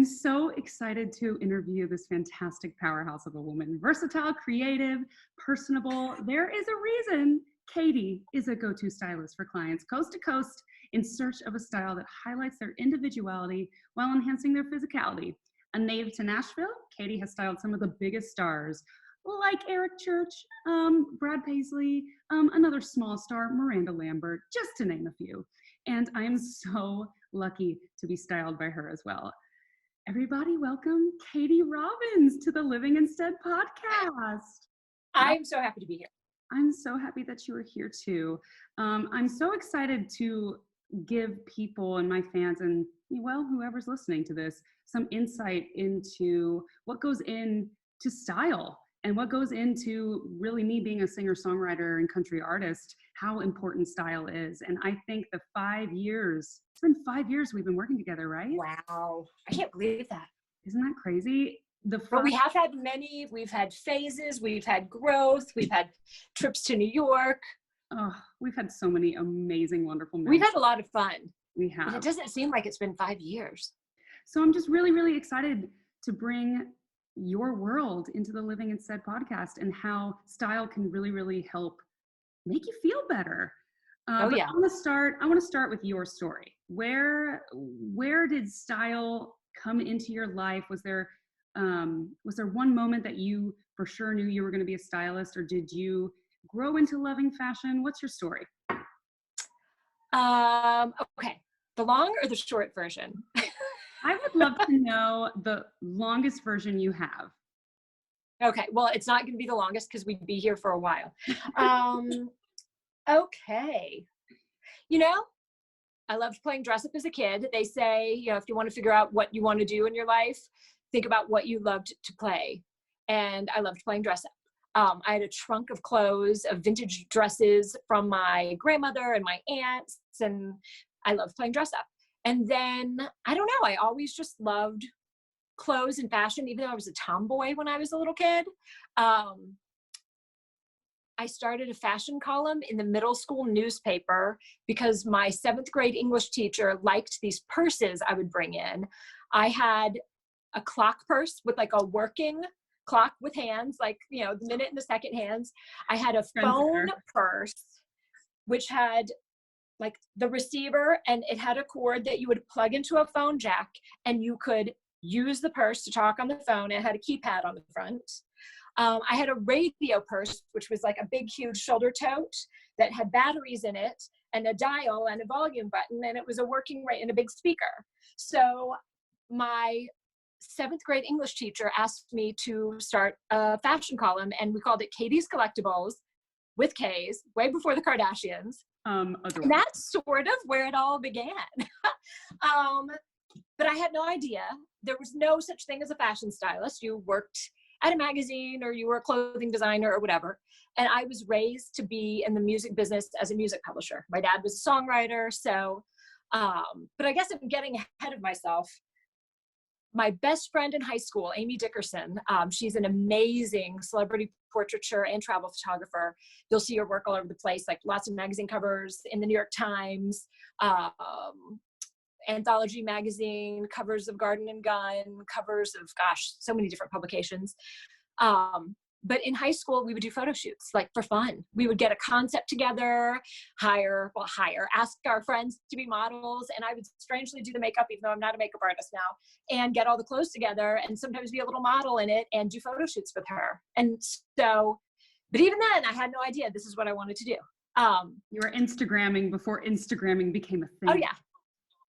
I'm so excited to interview this fantastic powerhouse of a woman. Versatile, creative, personable. There is a reason Katy is a go-to stylist for clients coast to coast in search of a style that highlights their individuality while enhancing their physicality. A native to Nashville, Katy has styled some of the biggest stars like Eric Church, Brad Paisley, another small star, Miranda Lambert, just to name a few. And I am so lucky to be styled by her as well. Everybody, welcome Katy Robbins to the Living Instead podcast. I'm so happy to be here. I'm so happy that you are here too. I'm so excited to give people and my fans and, well, whoever's listening to this, some insight into what goes into style and what goes into really me being a singer-songwriter and country artist, how important style is. And I think it's been 5 years we've been working together, right? Wow. I can't believe that. Isn't that crazy? But we have had we've had phases, we've had growth, we've had trips to New York. Oh, we've had so many amazing, wonderful moments. We've had a lot of fun. We have. But it doesn't seem like it's been 5 years. So I'm just really, really excited to bring your world into the Living Instead podcast and how style can really, really help make you feel better. Yeah. I want to start with your story. Where did style come into your life? Was there one moment that you for sure knew you were going to be a stylist, or did you grow into loving fashion? What's your story? Okay. The long or the short version? I would love to know the longest version you have. Okay. Well, it's not going to be the longest because we'd be here for a while. Okay. I loved playing dress up as a kid. They say, if you want to figure out what you want to do in your life, think about what you loved to play. And I loved playing dress up. I had a trunk of clothes, of vintage dresses from my grandmother and my aunts, and I loved playing dress up. And then, I don't know, I always just loved clothes and fashion, even though I was a tomboy when I was a little kid. I started a fashion column in the middle school newspaper because my 7th grade English teacher liked these purses I would bring in. I had a clock purse with like a working clock with hands, like, the minute and the second hands. I had a phone purse, which had like the receiver, and it had a cord that you would plug into a phone jack, and you could use the purse to talk on the phone. It had a keypad on the front. I had a radio purse, which was like a big, huge shoulder tote that had batteries in it and a dial and a volume button, and it was a working and a big speaker. So my 7th grade English teacher asked me to start a fashion column, and we called it Katy's Collectibles with K's, way before the Kardashians. And that's sort of where it all began. But I had no idea. There was no such thing as a fashion stylist. You worked at a magazine or you were a clothing designer or whatever. And I was raised to be in the music business as a music publisher. My dad was a songwriter. So, but I guess I'm getting ahead of myself. My best friend in high school, Amy Dickerson, she's an amazing celebrity portraiture and travel photographer. You'll see her work all over the place, like lots of magazine covers in the New York Times, anthology magazine, covers of Garden and Gun, covers of, so many different publications. But in high school, we would do photo shoots, like for fun. We would get a concept together, ask our friends to be models. And I would strangely do the makeup, even though I'm not a makeup artist now, and get all the clothes together and sometimes be a little model in it and do photo shoots with her. And so, but even then I had no idea this is what I wanted to do. You were Instagramming before Instagramming became a thing. Oh yeah.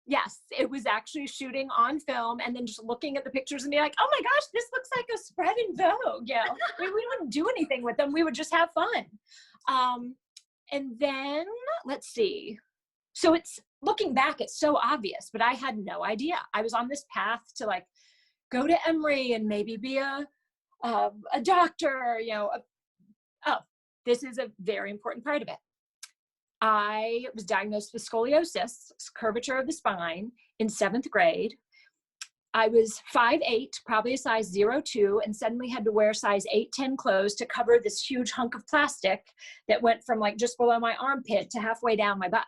Yes, it was actually shooting on film and then just looking at the pictures and be like, oh my gosh, this looks like a spread in Vogue. We wouldn't do anything with them. We would just have fun. And then let's see. So it's looking back, it's so obvious, but I had no idea. I was on this path to like go to Emory and maybe be a doctor, this is a very important part of it. I was diagnosed with scoliosis, curvature of the spine, in 7th grade. I was 5'8", probably a size 02, and suddenly had to wear size 8'10" clothes to cover this huge hunk of plastic that went from like just below my armpit to halfway down my butt,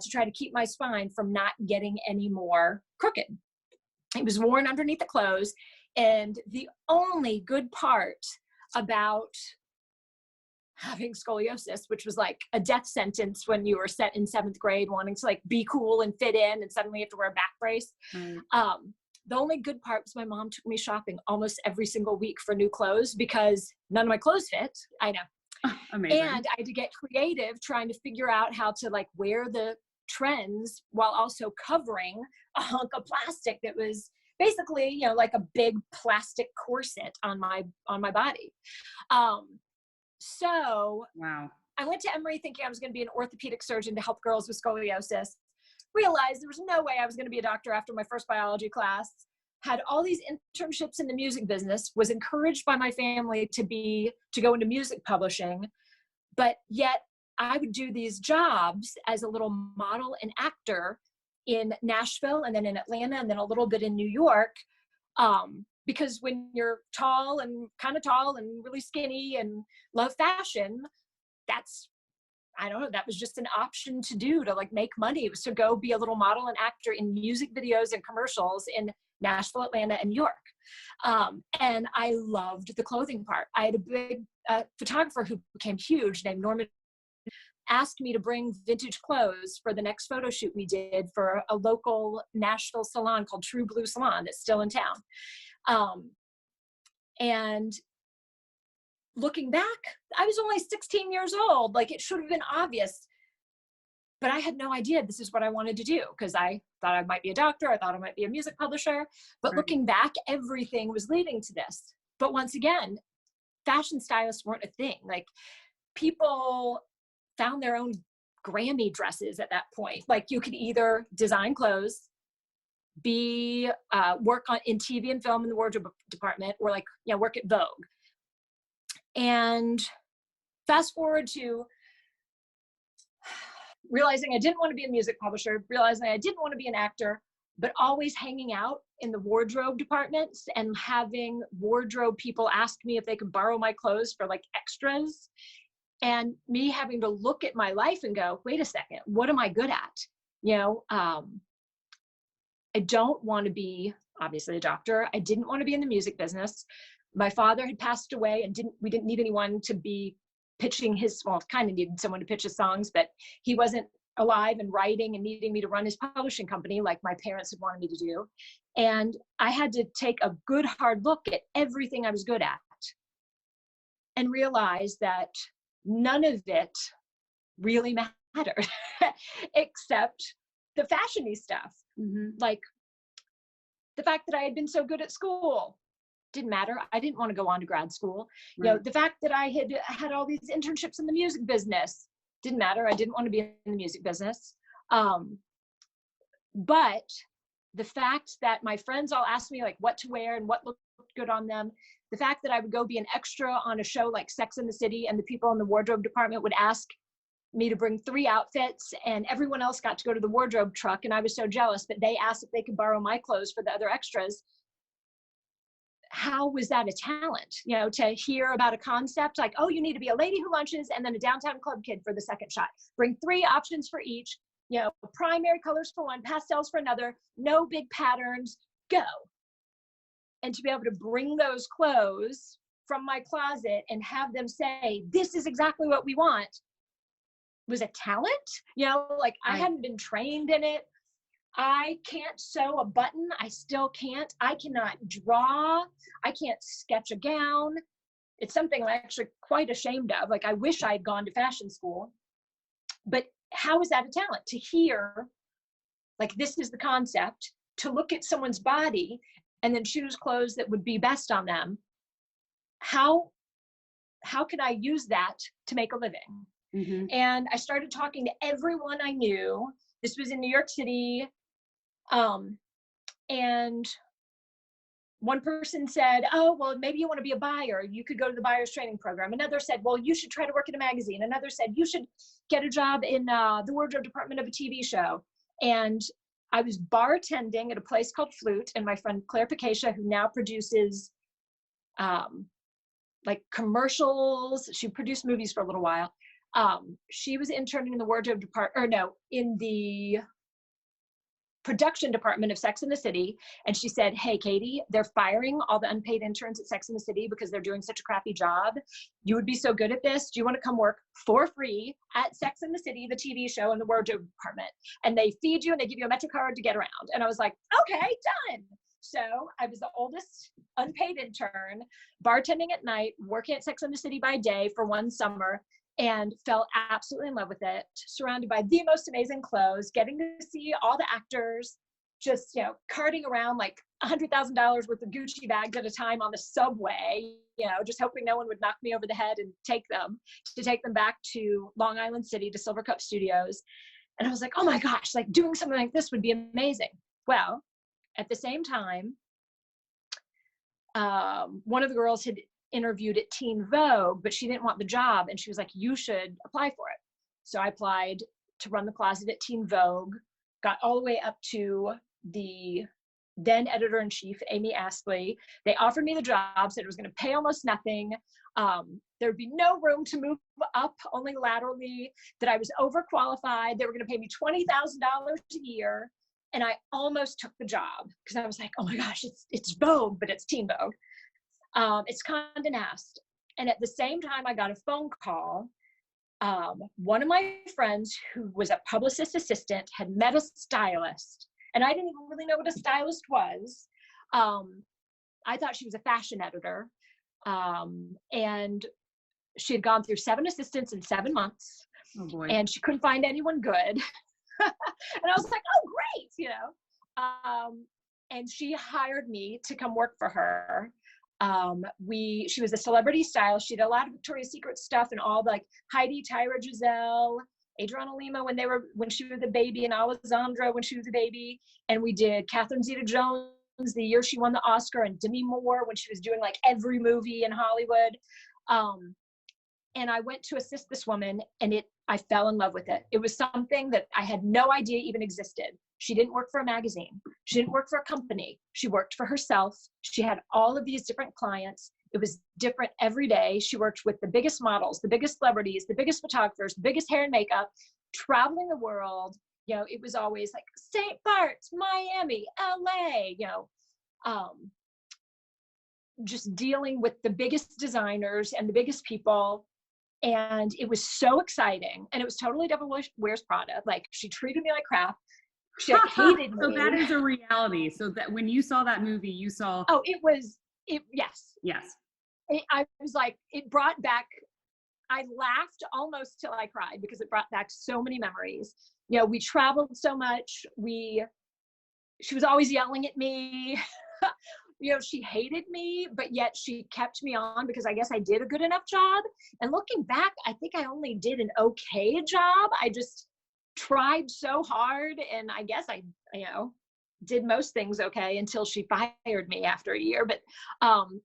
to try to keep my spine from not getting any more crooked. It was worn underneath the clothes. And the only good part about having scoliosis, which was like a death sentence when you were set in 7th grade, wanting to like be cool and fit in, and suddenly you have to wear a back brace. Right. The only good part was my mom took me shopping almost every single week for new clothes because none of my clothes fit. I know. Amazing. And I had to get creative trying to figure out how to like wear the trends while also covering a hunk of plastic that was basically, you know, like a big plastic corset on my body. So wow. I went to Emory thinking I was going to be an orthopedic surgeon to help girls with scoliosis. Realized there was no way I was going to be a doctor after my first biology class. Had all these internships in the music business, was encouraged by my family to go into music publishing, but yet I would do these jobs as a little model and actor in Nashville and then in Atlanta and then a little bit in New York. Because when you're tall and kind of tall and really skinny and love fashion, I don't know, that was just an option to do to like make money. It was to go be a little model and actor in music videos and commercials in Nashville, Atlanta, and New York. And I loved the clothing part. I had a big photographer who became huge named Norman, asked me to bring vintage clothes for the next photo shoot we did for a local Nashville salon called True Blue Salon that's still in town. And looking back, I was only 16 years old. Like, it should have been obvious, but I had no idea this is what I wanted to do because I thought I might be a doctor. I thought I might be a music publisher, but right. Looking back, everything was leading to this. But once again, fashion stylists weren't a thing. Like, people found their own Grammy dresses at that point. Like, you could either design clothes, work in TV and film in the wardrobe department, or like, you know, work at Vogue. And fast forward to realizing I didn't want to be a music publisher, realizing I didn't want to be an actor, but always hanging out in the wardrobe departments and having wardrobe people ask me if they could borrow my clothes for like extras. And me having to look at my life and go, wait a second, what am I good at? You know, I don't want to be obviously a doctor. I didn't want to be in the music business. My father had passed away and we didn't need anyone to be pitching kind of needed someone to pitch his songs, but he wasn't alive and writing and needing me to run his publishing company like my parents had wanted me to do. And I had to take a good hard look at everything I was good at and realize that none of it really mattered except the fashion-y stuff. Mm-hmm. Like the fact that I had been so good at school didn't matter. I didn't want to go on to grad school. Right. You know, the fact that I had all these internships in the music business didn't matter. I didn't want to be in the music business. But the fact that my friends all asked me like what to wear and what looked good on them, the fact that I would go be an extra on a show like Sex and the City and the people in the wardrobe department would ask me to bring 3 outfits and everyone else got to go to the wardrobe truck and I was so jealous, but they asked if they could borrow my clothes for the other extras. How was that a talent? You know, to hear about a concept like, oh, you need to be a lady who lunches and then a downtown club kid for the second shot. Bring 3 options for each, you know, primary colors for one, pastels for another, no big patterns, go. And to be able to bring those clothes from my closet and have them say, this is exactly what we want, was a talent. You know, like I hadn't been trained in it. I can't sew a button. I still can't. I cannot draw. I can't sketch a gown. It's something I'm actually quite ashamed of. Like, I wish I had gone to fashion school. But how is that a talent? To hear, like, this is the concept, to look at someone's body and then choose clothes that would be best on them. How can I use that to make a living? Mm-hmm. And I started talking to everyone I knew. This was in New York City. And one person said, oh, well, maybe you want to be a buyer. You could go to the buyer's training program. Another said, well, you should try to work in a magazine. Another said, you should get a job in the wardrobe department of a TV show. And I was bartending at a place called Flute, and my friend Claire Picacia, who now produces like commercials. She produced movies for a little while. She was interning in the wardrobe department, or no, in the production department of Sex and the City. And she said, hey, Katy, they're firing all the unpaid interns at Sex and the City because they're doing such a crappy job. You would be so good at this. Do you want to come work for free at Sex and the City, the TV show, in the wardrobe department? And they feed you and they give you a MetroCard to get around. And I was like, okay, done. So I was the oldest unpaid intern, bartending at night, working at Sex and the City by day for one summer, and fell absolutely in love with it, surrounded by the most amazing clothes, getting to see all the actors, just, carting around like $100,000 worth of Gucci bags at a time on the subway, just hoping no one would knock me over the head and take them back to Long Island City, to Silver Cup Studios. And I was like, oh my gosh, like doing something like this would be amazing. Well, at the same time, one of the girls had interviewed at Teen Vogue, but she didn't want the job. And she was like, you should apply for it. So I applied to run the closet at Teen Vogue, got all the way up to the then editor-in-chief, Amy Astley. They offered me the job, said it was going to pay almost nothing. There would be no room to move up, only laterally, that I was overqualified. They were going to pay me $20,000 a year. And I almost took the job because I was like, oh my gosh, it's Vogue, but it's Teen Vogue. It's Condé Nast. And at the same time, I got a phone call. One of my friends who was a publicist assistant had met a stylist, and I didn't even really know what a stylist was. I thought she was a fashion editor. And she had gone through 7 assistants in 7 months. Oh boy. And she couldn't find anyone good. And I was like, oh, great, and she hired me to come work for her. She was a celebrity stylist. She did a lot of Victoria's Secret stuff and all like Heidi, Tyra, Giselle, Adriana Lima when she was a baby, and Alessandra when she was a baby. And we did Catherine Zeta-Jones the year she won the Oscar, and Demi Moore when she was doing like every movie in Hollywood. And I went to assist this woman, and I fell in love with it. It was something that I had no idea even existed. She didn't work for a magazine. She didn't work for a company. She worked for herself. She had all of these different clients. It was different every day. She worked with the biggest models, the biggest celebrities, the biggest photographers, the biggest hair and makeup, traveling the world. It was always like St. Bart's, Miami, LA, just dealing with the biggest designers and the biggest people. And it was so exciting. And it was totally Devil Wears Prada. Like, she treated me like crap. She hated me. So that is a reality. So that when you saw that movie, you saw. Oh, yes. Yes. I was like, it brought back, I laughed almost till I cried because it brought back so many memories. We traveled so much. She was always yelling at me. She hated me, but yet she kept me on because I guess I did a good enough job. And looking back, I think I only did an okay job. I just tried so hard, and I guess I did most things okay until she fired me after a year. But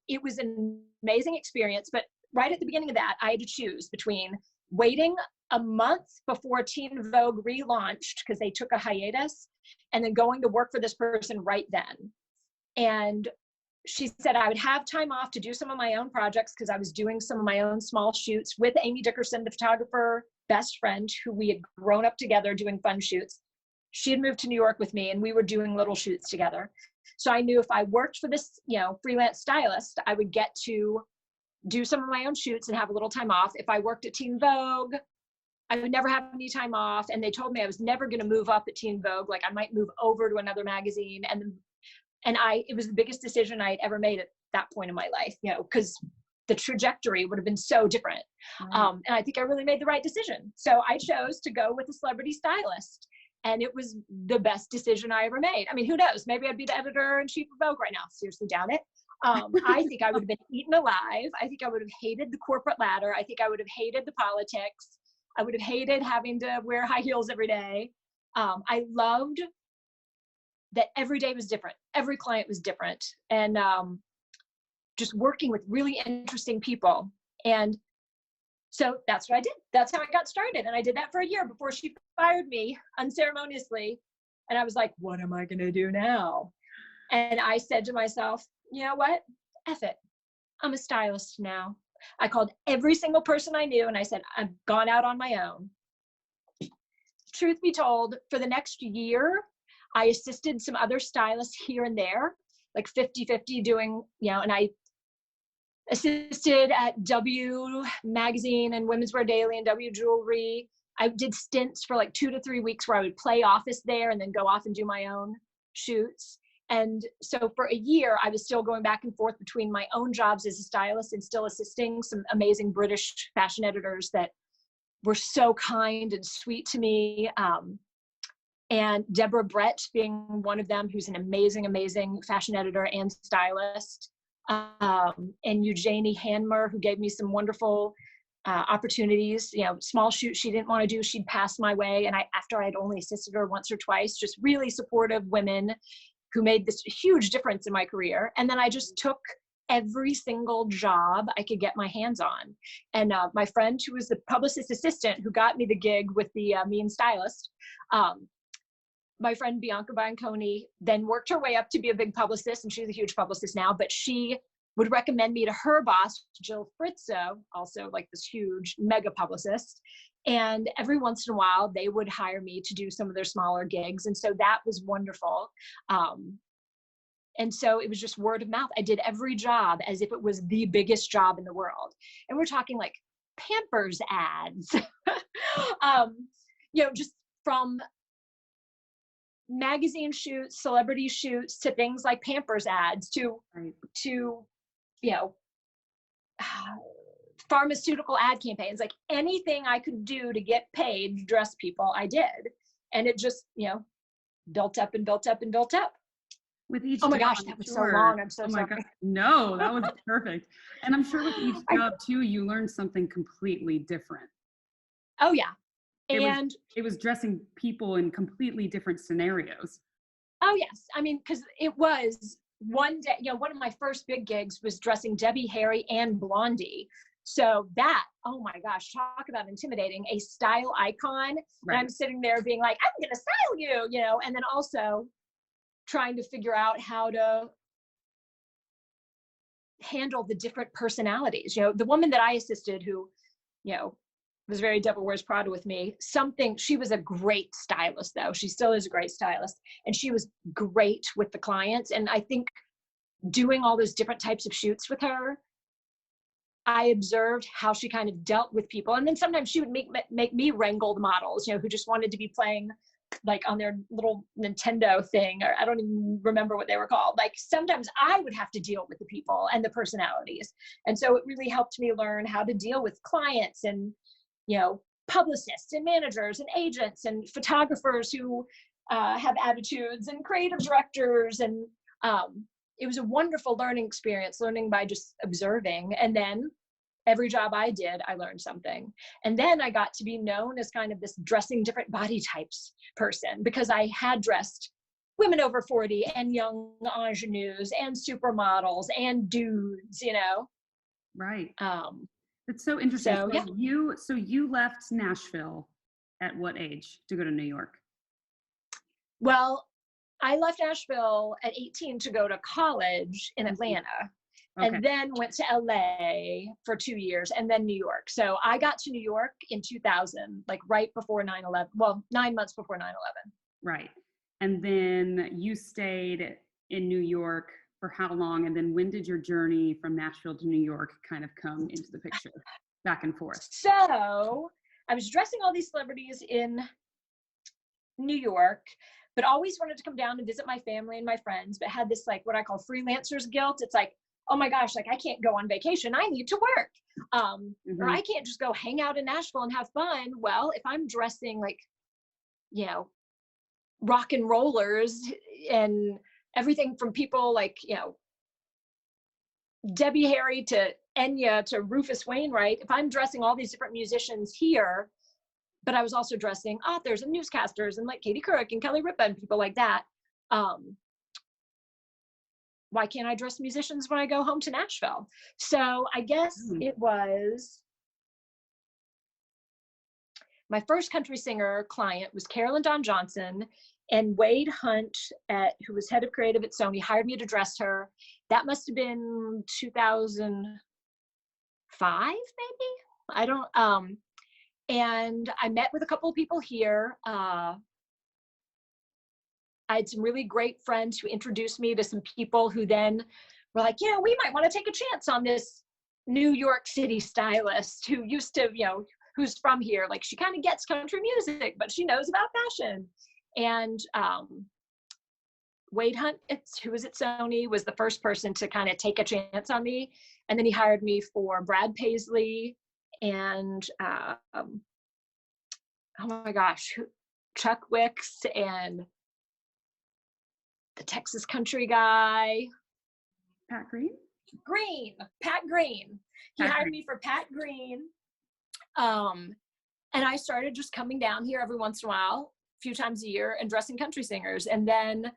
it was an amazing experience. But right at the beginning of that, I had to choose between waiting a month before Teen Vogue relaunched because they took a hiatus, and then going to work for this person right then. And she said I would have time off to do some of my own projects because I was doing some of my own small shoots with Amy Dickerson, the photographer best friend who we had grown up together doing fun shoots. She had moved to New York with me, and we were doing little shoots together. So I knew if I worked for this, freelance stylist, I would get to do some of my own shoots and have a little time off. If I worked at Teen Vogue, I would never have any time off. And they told me I was never going to move up at Teen Vogue. Like, I might move over to another magazine. And it was the biggest decision I had ever made at that point in my life, because the trajectory would have been so different. And I think I really made the right decision. So I chose to go with a celebrity stylist, and it was the best decision I ever made. I mean, who knows? Maybe I'd be the editor-in-chief of Vogue right now. Seriously, doubt it. I think I would have been eaten alive. I think I would have hated the corporate ladder. I think I would have hated the politics. I would have hated having to wear high heels every day. I loved that every day was different. Every client was different. And just working with really interesting people. And so that's what I did. That's how I got started. And I did that for a year before she fired me unceremoniously. And I was like, what am I going to do now? And I said to myself, you know what? F it. I'm a stylist now. I called every single person I knew and I said, I've gone out on my own. Truth be told, for the next year, I assisted some other stylists here and there, like 50-50 doing, and I assisted at W Magazine and Women's Wear Daily and W Jewelry. I did stints for like 2 to 3 weeks where I would play office there and then go off and do my own shoots. And so for a year, I was still going back and forth between my own jobs as a stylist and still assisting some amazing British fashion editors that were so kind and sweet to me. And Deborah Brett being one of them, who's an amazing, amazing fashion editor and stylist. And Eugenie Hanmer, who gave me some wonderful opportunities, small shoots she didn't want to do, she'd pass my way. And after I'd only assisted her once or twice, just really supportive women who made this huge difference in my career. And then I just took every single job I could get my hands on. And my friend, who was the publicist assistant who got me the gig with the mean stylist, my friend Bianca Bianconi then worked her way up to be a big publicist, and she's a huge publicist now, but she would recommend me to her boss, Jill Fritzo, also like this huge mega publicist. And every once in a while, they would hire me to do some of their smaller gigs. And so that was wonderful. And so it was just word of mouth. I did every job as if it was the biggest job in the world. And we're talking like Pampers ads, just from magazine shoots, celebrity shoots, to things like Pampers ads, to pharmaceutical ad campaigns, like anything I could do to get paid to dress people, I did. And it just, built up and built up and built up. With each oh my job, gosh, that was so long. I'm so sorry. God. No, that was perfect. And I'm sure with each job too, you learned something completely different. Oh yeah. And it was dressing people in completely different scenarios. Oh yes. I mean, because it was one day, one of my first big gigs was dressing Debbie Harry and Blondie. So that, oh my gosh, talk about intimidating, a style icon. Right. And I'm sitting there being like, I'm going to style you, and then also trying to figure out how to handle the different personalities. The woman that I assisted who, was very Devil Wears Prada with me, she was a great stylist though. She still is a great stylist, and she was great with the clients. And I think doing all those different types of shoots with her, I observed how she kind of dealt with people. And then sometimes she would make me wrangle the models, who just wanted to be playing like on their little Nintendo thing, or I don't even remember what they were called. Like sometimes I would have to deal with the people and the personalities. And so it really helped me learn how to deal with clients and, publicists and managers and agents and photographers who have attitudes, and creative directors. And it was a wonderful learning experience, learning by just observing. And then every job I did, I learned something. And then I got to be known as kind of this dressing different body types person, because I had dressed women over 40 and young ingenues and supermodels and dudes, Right. It's so interesting. So, yeah. You left Nashville at what age to go to New York? Well, I left Nashville at 18 to go to college in Atlanta. Okay. And then went to LA for 2 years, and then New York. So I got to New York in 2000, like right before 9/11. Well, 9 months before 9/11. Right. And then you stayed in New York for how long? And then when did your journey from Nashville to New York kind of come into the picture, back and forth? So I was dressing all these celebrities in New York, but always wanted to come down and visit my family and my friends, but had this like what I call freelancer's guilt. It's like, oh my gosh, like I can't go on vacation. I need to work. Or I can't just go hang out in Nashville and have fun. Well, if I'm dressing like, rock and rollers and everything from people like, Debbie Harry to Enya to Rufus Wainwright, if I'm dressing all these different musicians here, but I was also dressing authors and newscasters and like Katie Couric and Kelly Ripa and people like that, why can't I dress musicians when I go home to Nashville? So I guess it was my first country singer client was Carolyn Dawn Johnson, and Wade Hunt, who was head of creative at Sony, hired me to dress her. That must have been 2005, maybe? I don't, and I met with a couple of people here. I had some really great friends who introduced me to some people who then were like, you know, we might want to take a chance on this New York City stylist who used to, you know, who's from here. Like, she kind of gets country music, but she knows about fashion. And Wade Hunt, who was at Sony, was the first person to kind of take a chance on me. And then he hired me for Brad Paisley and, oh my gosh, Chuck Wicks and the Texas country guy. Pat Green? Pat Green. He hired me for Pat Green. And I started just coming down here every once in a while, a few times a year, and dressing country singers. And then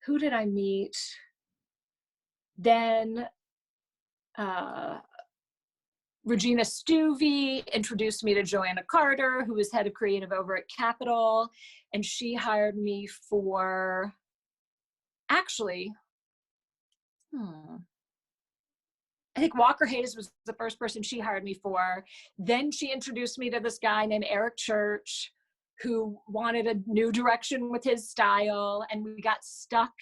who did I meet? Then Regina Stuvey introduced me to Joanna Carter, who was head of creative over at Capitol. And she hired me for, actually, I think Walker Hayes was the first person she hired me for. Then she introduced me to this guy named Eric Church, who wanted a new direction with his style. And we got stuck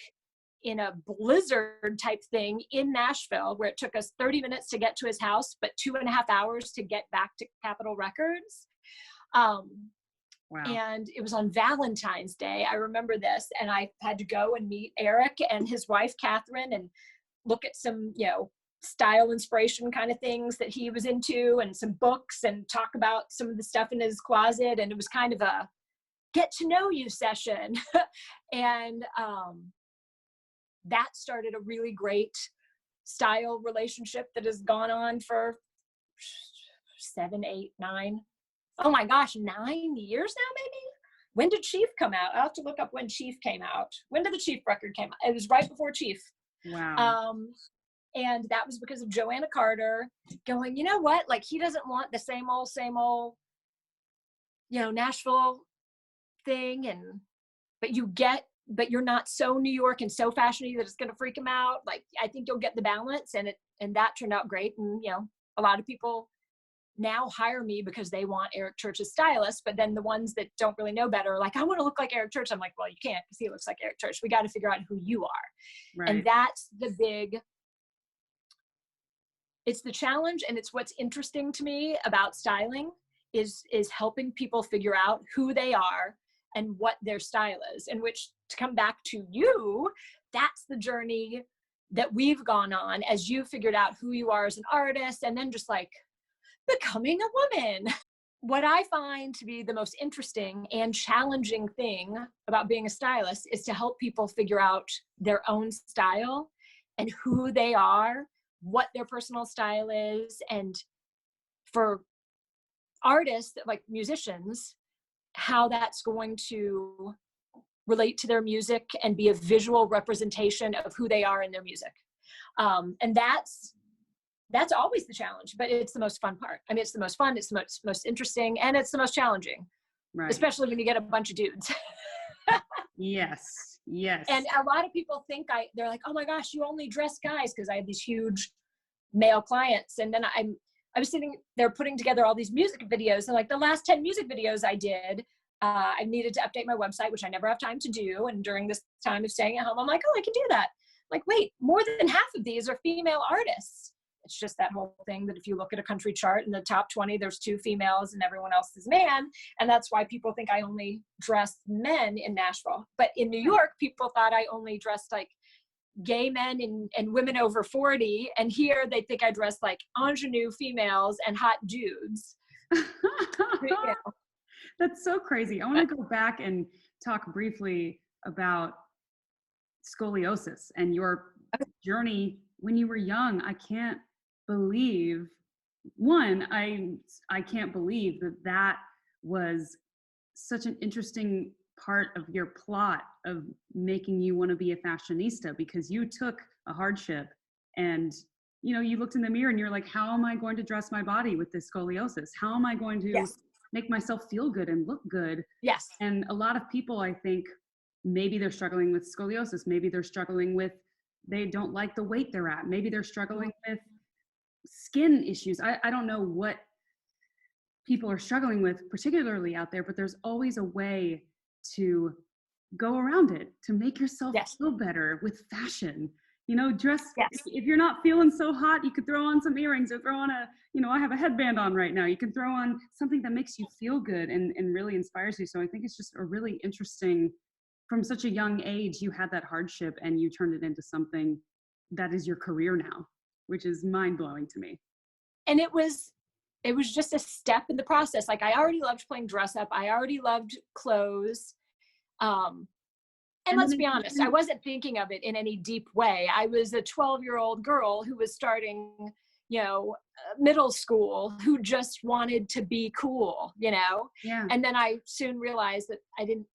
in a blizzard type thing in Nashville, where it took us 30 minutes to get to his house, but 2.5 hours to get back to Capitol Records. Wow. And it was on Valentine's Day. I remember this. And I had to go and meet Eric and his wife, Catherine, and look at some, you know, style inspiration kind of things that he was into, and some books, and talk about some of the stuff in his closet. And it was kind of a get to know you session. And that started a really great style relationship that has gone on for 7, 8, 9. Oh my gosh, 9 years now, maybe? When did Chief come out? I'll have to look up when Chief came out. When did the Chief record came out? It was right before Chief. Wow. And that was because of Joanna Carter going, you know what? Like, he doesn't want the same old, you know, Nashville thing. But you're not so New York and so fashiony that it's going to freak him out. Like, I think you'll get the balance. And that turned out great. And, you know, a lot of people now hire me because they want Eric Church's stylist, but then the ones that don't really know better are like, I want to look like Eric Church. I'm like, well, you can't, because he looks like Eric Church. We got to figure out who you are. Right. And that's it's the challenge. And it's what's interesting to me about styling is helping people figure out who they are and what their style is. And which, to come back to you, that's the journey that we've gone on as you figured out who you are as an artist, and then just like becoming a woman. What I find to be the most interesting and challenging thing about being a stylist is to help people figure out their own style and who they are, what their personal style is. And for artists, like musicians, how that's going to relate to their music and be a visual representation of who they are in their music. And that's always the challenge, but it's the most fun part. I mean, it's the most fun, it's the most interesting, and it's the most challenging, right? Especially when you get a bunch of dudes. Yes. And a lot of people think they're like, oh my gosh, you only dress guys, because I have these huge male clients. And then I was sitting there putting together all these music videos, and like the last 10 music videos I did, I needed to update my website, which I never have time to do. And during this time of staying at home, I'm like, oh, I can do that. I'm like, wait, more than half of these are female artists. It's just that whole thing that if you look at a country chart in the top 20, there's 2 females and everyone else is man. And that's why people think I only dress men in Nashville. But in New York, people thought I only dressed like gay men and women over 40. And here they think I dress like ingenue females and hot dudes. That's so crazy. I want to go back and talk briefly about scoliosis and your journey when you were young. I can't believe, I can't believe that was such an interesting part of your plot of making you want to be a fashionista, because you took a hardship and, you know, you looked in the mirror and you're like, how am I going to dress my body with this scoliosis? How am I going to make myself feel good and look good? Yes. And a lot of people, I think, maybe they're struggling with scoliosis. Maybe they're struggling with, they don't like the weight they're at. Maybe they're struggling with skin issues. I don't know what people are struggling with particularly out there, but there's always a way to go around it to make yourself Yes. feel better with fashion. You know, dress, Yes. if you're not feeling so hot, you could throw on some earrings or throw on a, you know, I have a headband on right now. You can throw on something that makes you feel good and really inspires you. So I think it's just a really interesting, from such a young age, you had that hardship and you turned it into something that is your career now, which is mind blowing to me. And it was just a step in the process. Like, I already loved playing dress up. I already loved clothes. And And let's then be honest, I wasn't thinking of it in any deep way. I was a 12-year-old girl who was starting, you know, middle school, who just wanted to be cool, you know? yeah, And then I soon realized that I didn't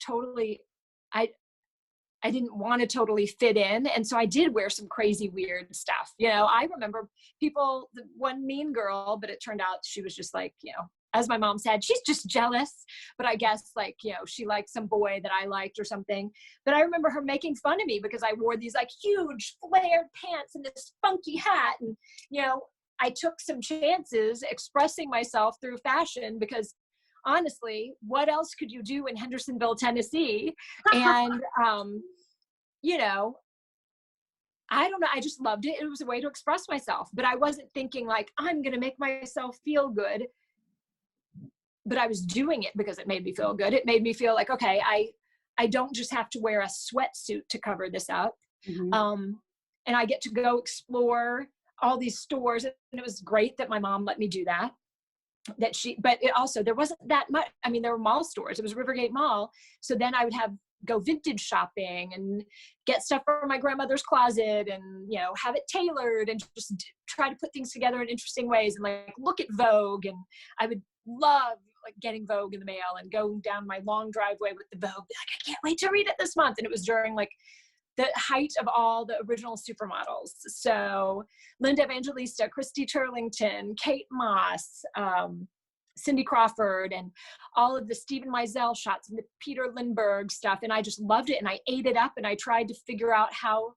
want to totally fit in. And so I did wear some crazy, weird stuff. You know, I remember the one mean girl, but it turned out she was just like, you know, as my mom said, she's just jealous. But I guess, like, you know, she liked some boy that I liked or something. But I remember her making fun of me because I wore these like huge flared pants and this funky hat. And, you know, I took some chances expressing myself through fashion because, honestly, what else could you do in Hendersonville, Tennessee? And, you know, I don't know. I just loved it. It was a way to express myself, but I wasn't thinking like, I'm going to make myself feel good. But I was doing it because it made me feel good. It made me feel like, okay, I don't just have to wear a sweatsuit to cover this up. mm-hmm. And I get to go explore all these stores. And it was great that my mom let me do that. But it also, there wasn't that much. I mean, there were mall stores. It was Rivergate Mall. So then I would go vintage shopping and get stuff from my grandmother's closet and, you know, have it tailored and just try to put things together in interesting ways and like look at Vogue. And I would love like getting Vogue in the mail and go down my long driveway with the Vogue. Like, I can't wait to read it this month. And it was during like the height of all the original supermodels. So Linda Evangelista, Christy Turlington, Kate Moss, Cindy Crawford, and all of the Stephen Meisel shots and the Peter Lindbergh stuff. And I just loved it. And I ate it up and I tried to figure out how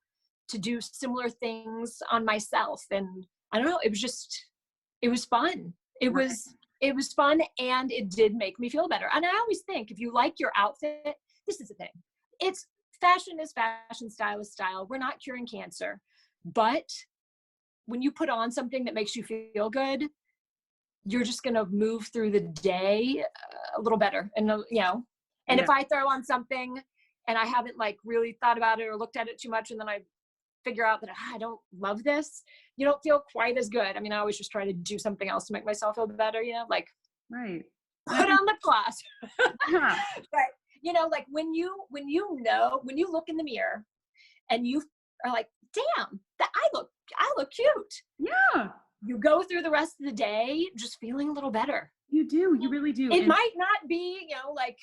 to do similar things on myself. And I don't know, it was fun. It was fun, and it did make me feel better. And I always think, if you like your outfit, this is the thing. Fashion is fashion, style is style. We're not curing cancer. But when you put on something that makes you feel good, you're just going to move through the day a little better. And, you know, and if I throw on something and I haven't like really thought about it or looked at it too much, and then I figure out that I don't love this, you don't feel quite as good. I mean, I always just try to do something else to make myself feel better, you know, like put on lip gloss. Yeah. But, you know, like when you look in the mirror and you are like, damn, I look cute. Yeah. You go through the rest of the day just feeling a little better. You do. You really do. It might not be, you know, like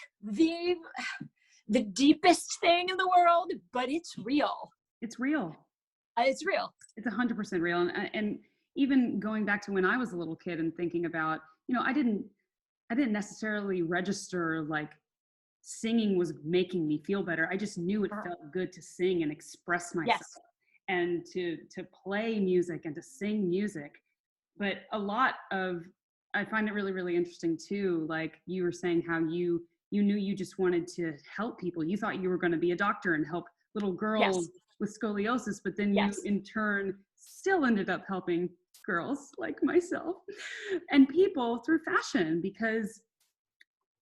the deepest thing in the world, but it's real. It's real. It's real. It's 100% real. And even going back to when I was a little kid and thinking about, you know, I didn't necessarily register like singing was making me feel better. I just knew it felt good to sing and express myself and to play music and to sing music. But I find it really, really interesting too. Like you were saying how you knew you just wanted to help people. You thought you were going to be a doctor and help little girls with scoliosis, but then you in turn still ended up helping girls like myself and people through fashion. Because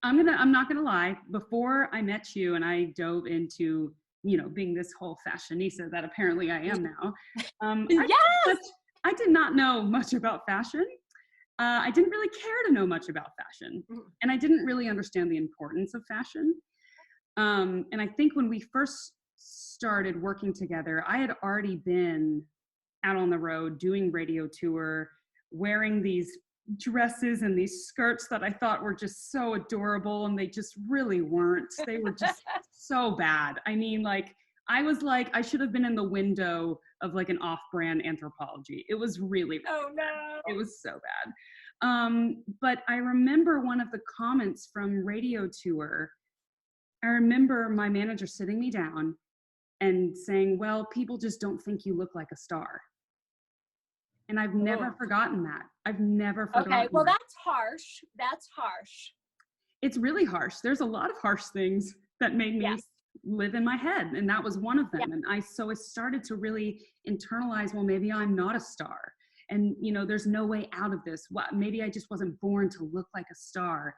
I'm not gonna lie, before I met you and I dove into, you know, being this whole fashionista that apparently I am now, I did not know much about fashion. I didn't really care to know much about fashion, and I didn't really understand the importance of fashion. And I think when we first started working together, I had already been out on the road doing radio tour, wearing these dresses and these skirts that I thought were just so adorable, and they just really weren't. They were just so bad. I mean, like, I was like, I should have been in the window of like an off-brand Anthropologie. It was really oh no, it was so bad. But I remember one of the comments from radio tour. I remember my manager sitting me down and saying, well, people just don't think you look like a star. And I've never forgotten that. I've never forgotten Okay, well, that. that's harsh. That's harsh. It's really harsh. There's a lot of harsh things that made me live in my head, and that was one of them. And I started to really internalize, well, maybe I'm not a star, and there's no way out of this. What, maybe I just wasn't born to look like a star.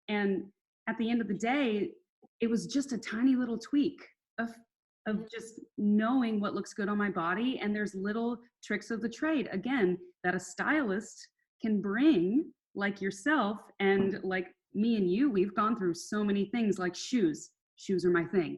And at the end of the day, it was just a tiny little tweak of just knowing what looks good on my body. And there's little tricks of the trade, again, that a stylist can bring, like yourself and like me and you. We've gone through so many things, like shoes are my thing.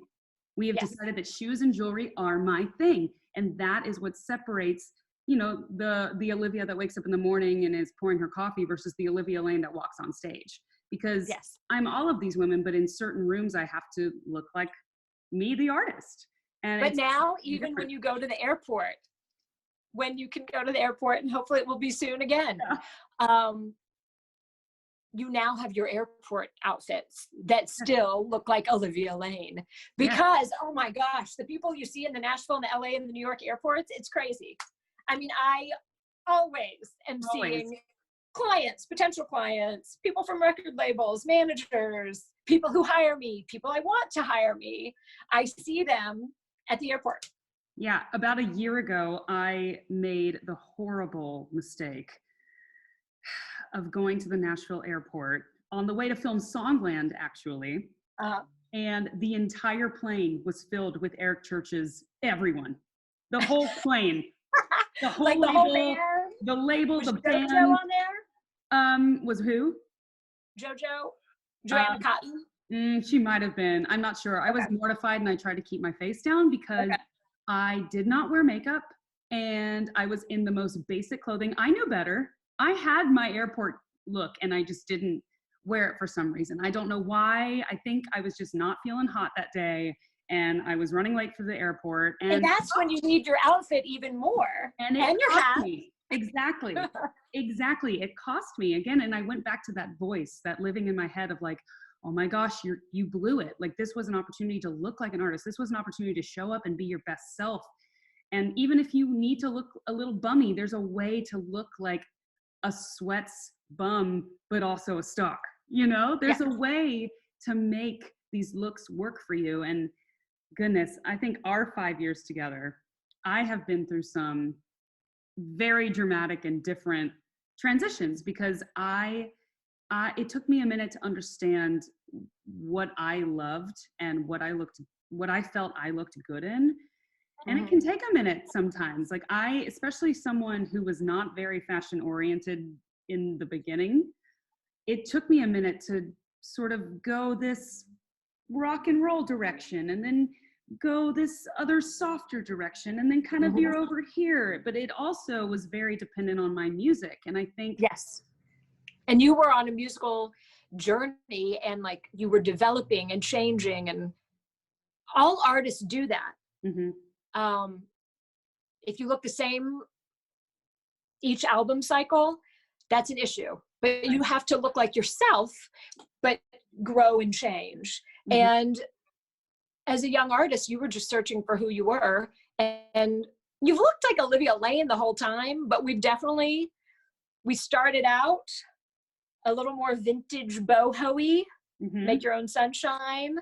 We have decided that shoes and jewelry are my thing, and that is what separates the Olivia that wakes up in the morning and is pouring her coffee versus the Olivia Lane that walks on stage. Because I'm all of these women, but in certain rooms I have to look like me, the artist. But now, even when you go to the airport, when you can go to the airport, and hopefully it will be soon again, you now have your airport outfits that still look like Olivia Lane. Because, oh my gosh, the people you see in the Nashville and the LA and the New York airports, it's crazy. I mean, I always am seeing clients, potential clients, people from record labels, managers, people who hire me, people I want to hire me. I see them at the airport. Yeah, about a year ago, I made the horrible mistake of going to the Nashville airport on the way to film Songland, actually. And the entire plane was filled with Eric Church's everyone. The whole plane. The whole like label, the whole band? The label, was the JoJo band. On there? Was who? JoJo? Joanna Cotton? She might have been. I'm not sure. I was mortified, and I tried to keep my face down because I did not wear makeup, and I was in the most basic clothing. I knew better. I had my airport look, and I just didn't wear it for some reason. I don't know why. I think I was just not feeling hot that day, and I was running late for the airport. And that's when you need your outfit even more. And your hat. Exactly. Exactly. It cost me again. And I went back to that voice, that living in my head of like, oh my gosh, you blew it. Like, this was an opportunity to look like an artist. This was an opportunity to show up and be your best self. And even if you need to look a little bummy, there's a way to look like a sweats bum, but also a star. There's a way to make these looks work for you. And goodness, I think our 5 years together, I have been through some very dramatic and different transitions because it took me a minute to understand what I loved and what I felt I looked good in. And it can take a minute sometimes. Like, especially someone who was not very fashion oriented in the beginning, it took me a minute to sort of go this rock and roll direction and then go this other softer direction and then kind of veer over here. But it also was very dependent on my music. And I think and you were on a musical journey, and like you were developing and changing, and all artists do that. If you look the same each album cycle, that's an issue. But you have to look like yourself, but grow and change. And as a young artist, you were just searching for who you were, and you've looked like Olivia Lane the whole time, but we started out a little more vintage boho-y, make your own sunshine.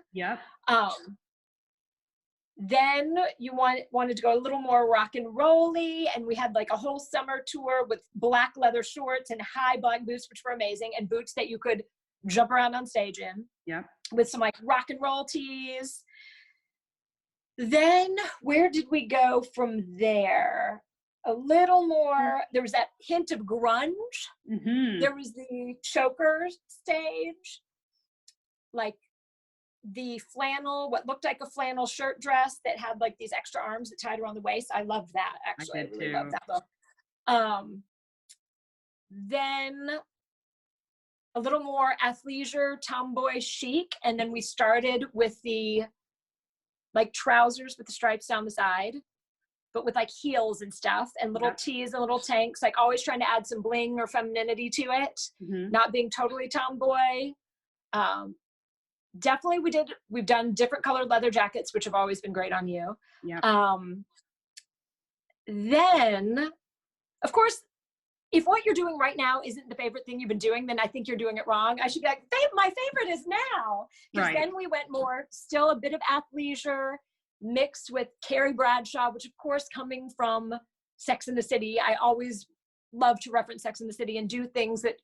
Then you wanted to go a little more rock and roll-y, and we had like a whole summer tour with black leather shorts and high black boots, which were amazing, and boots that you could jump around on stage in. With some like rock and roll tees. Then where did we go from there? A little more, there was that hint of grunge. There was the choker stage, like the flannel, what looked like a flannel shirt dress that had like these extra arms that tied around the waist. I loved that, actually. I really loved that look. Then a little more athleisure, tomboy chic. And then we started with the like trousers with the stripes down the side, but with like heels and stuff, and little tees and little tanks, like always trying to add some bling or femininity to it, not being totally tomboy. Definitely we've done different colored leather jackets, which have always been great on you. Then, of course, if what you're doing right now isn't the favorite thing you've been doing, then I think you're doing it wrong. I should be like, my favorite is now. Because Right. then we went more, still a bit of athleisure mixed with Carrie Bradshaw, which of course coming from Sex and the City, I always love to reference Sex and the City and do things that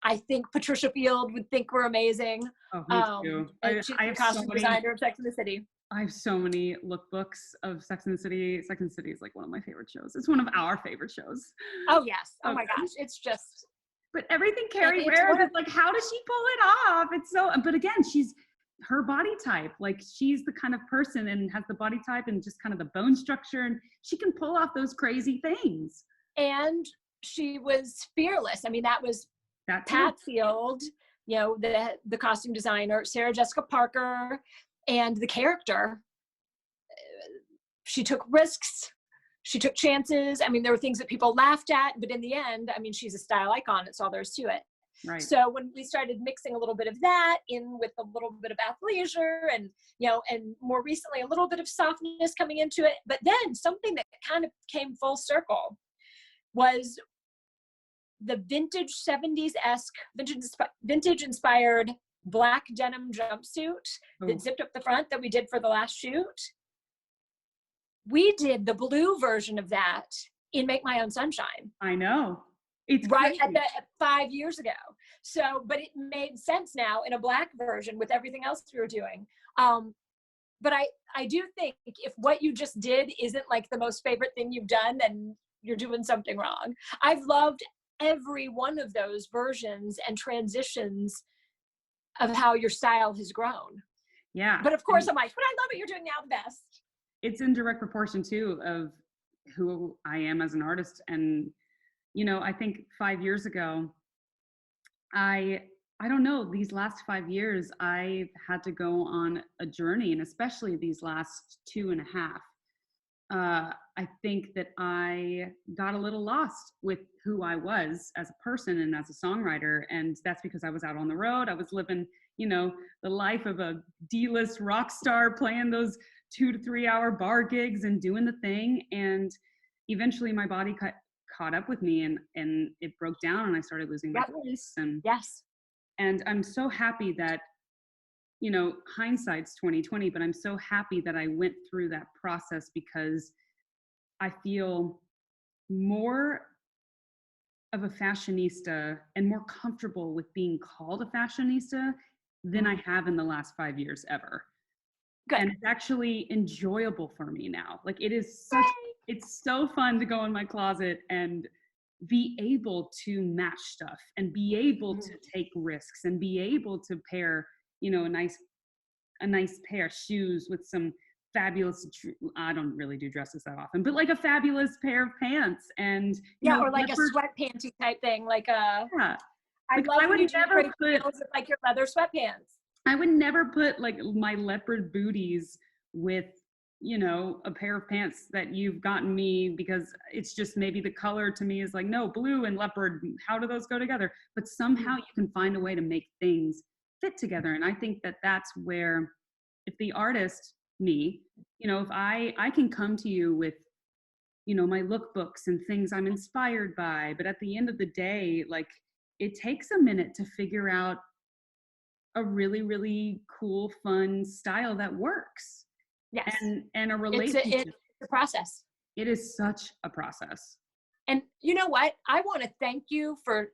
I think Patricia Field would think were amazing. Oh, me too. And she's the costume designer of Sex and the City. I have so many lookbooks of Sex and the City. Sex and the City is like one of my favorite shows. It's one of our favorite shows. Oh yes. Oh Okay. my gosh. It's just. But everything Carrie wears, it's like, how does she pull it off? It's so, but again, she's her body type. Like she's the kind of person and has the body type and just kind of the bone structure. And she can pull off those crazy things. And she was fearless. I mean, that was Pat Field, you know, the costume designer, Sarah Jessica Parker, and the character. She took risks. She took chances. I mean, there were things that people laughed at, but in the end, I mean, she's a style icon. That's all there is to it. Right. So when we started mixing a little bit of that in with a little bit of athleisure and, you know, and more recently, a little bit of softness coming into it. But then something that kind of came full circle was the vintage 70s-esque, vintage inspired black denim jumpsuit that zipped up the front that we did for the last shoot. We did the blue version of that in Make My Own Sunshine. I know. It's right crazy. at 5 years ago. So, but it made sense now in a black version with everything else we were doing. But I do think if what you just did isn't like the most favorite thing you've done, then you're doing something wrong. I've loved every one of those versions and transitions of how your style has grown. Yeah. But of course, I'm like, but I love what you're doing now the best. It's in direct proportion too of who I am as an artist. And, you know, I think 5 years ago, I don't know, these last 5 years, I've had to go on a journey, and especially these last 2.5. I think that I got a little lost with who I was as a person and as a songwriter. And that's because I was out on the road. I was living, you know, the life of a D-list rock star, playing those 2 to 3 hour bar gigs and doing the thing. And eventually my body caught up with me and it broke down and I started losing my voice. And yes. And I'm so happy that, you know, hindsight's 2020, but I'm so happy that I went through that process because I feel more of a fashionista and more comfortable with being called a fashionista than I have in the last 5 years ever. Good. And it's actually enjoyable for me now. Like it's so fun to go in my closet and be able to match stuff and be able to take risks and be able to pair, you know, a nice pair of shoes with some fabulous, I don't really do dresses that often, but like a fabulous pair of pants and you know, or like a sweatpanty type thing, like a. Yeah. I Like, love I would never put like your leather sweatpants. I would never put like my leopard booties with, you know, a pair of pants that you've gotten me because it's just maybe the color to me is like, no, blue and leopard, how do those go together? But somehow you can find a way to make things fit together. And I think that that's where, if the artist, me, you know, if I can come to you with, you know, my lookbooks and things I'm inspired by, but at the end of the day, like it takes a minute to figure out a really, really cool, fun style that works. Yes. And a relationship. It's a process. It is such a process. And you know what? I want to thank you for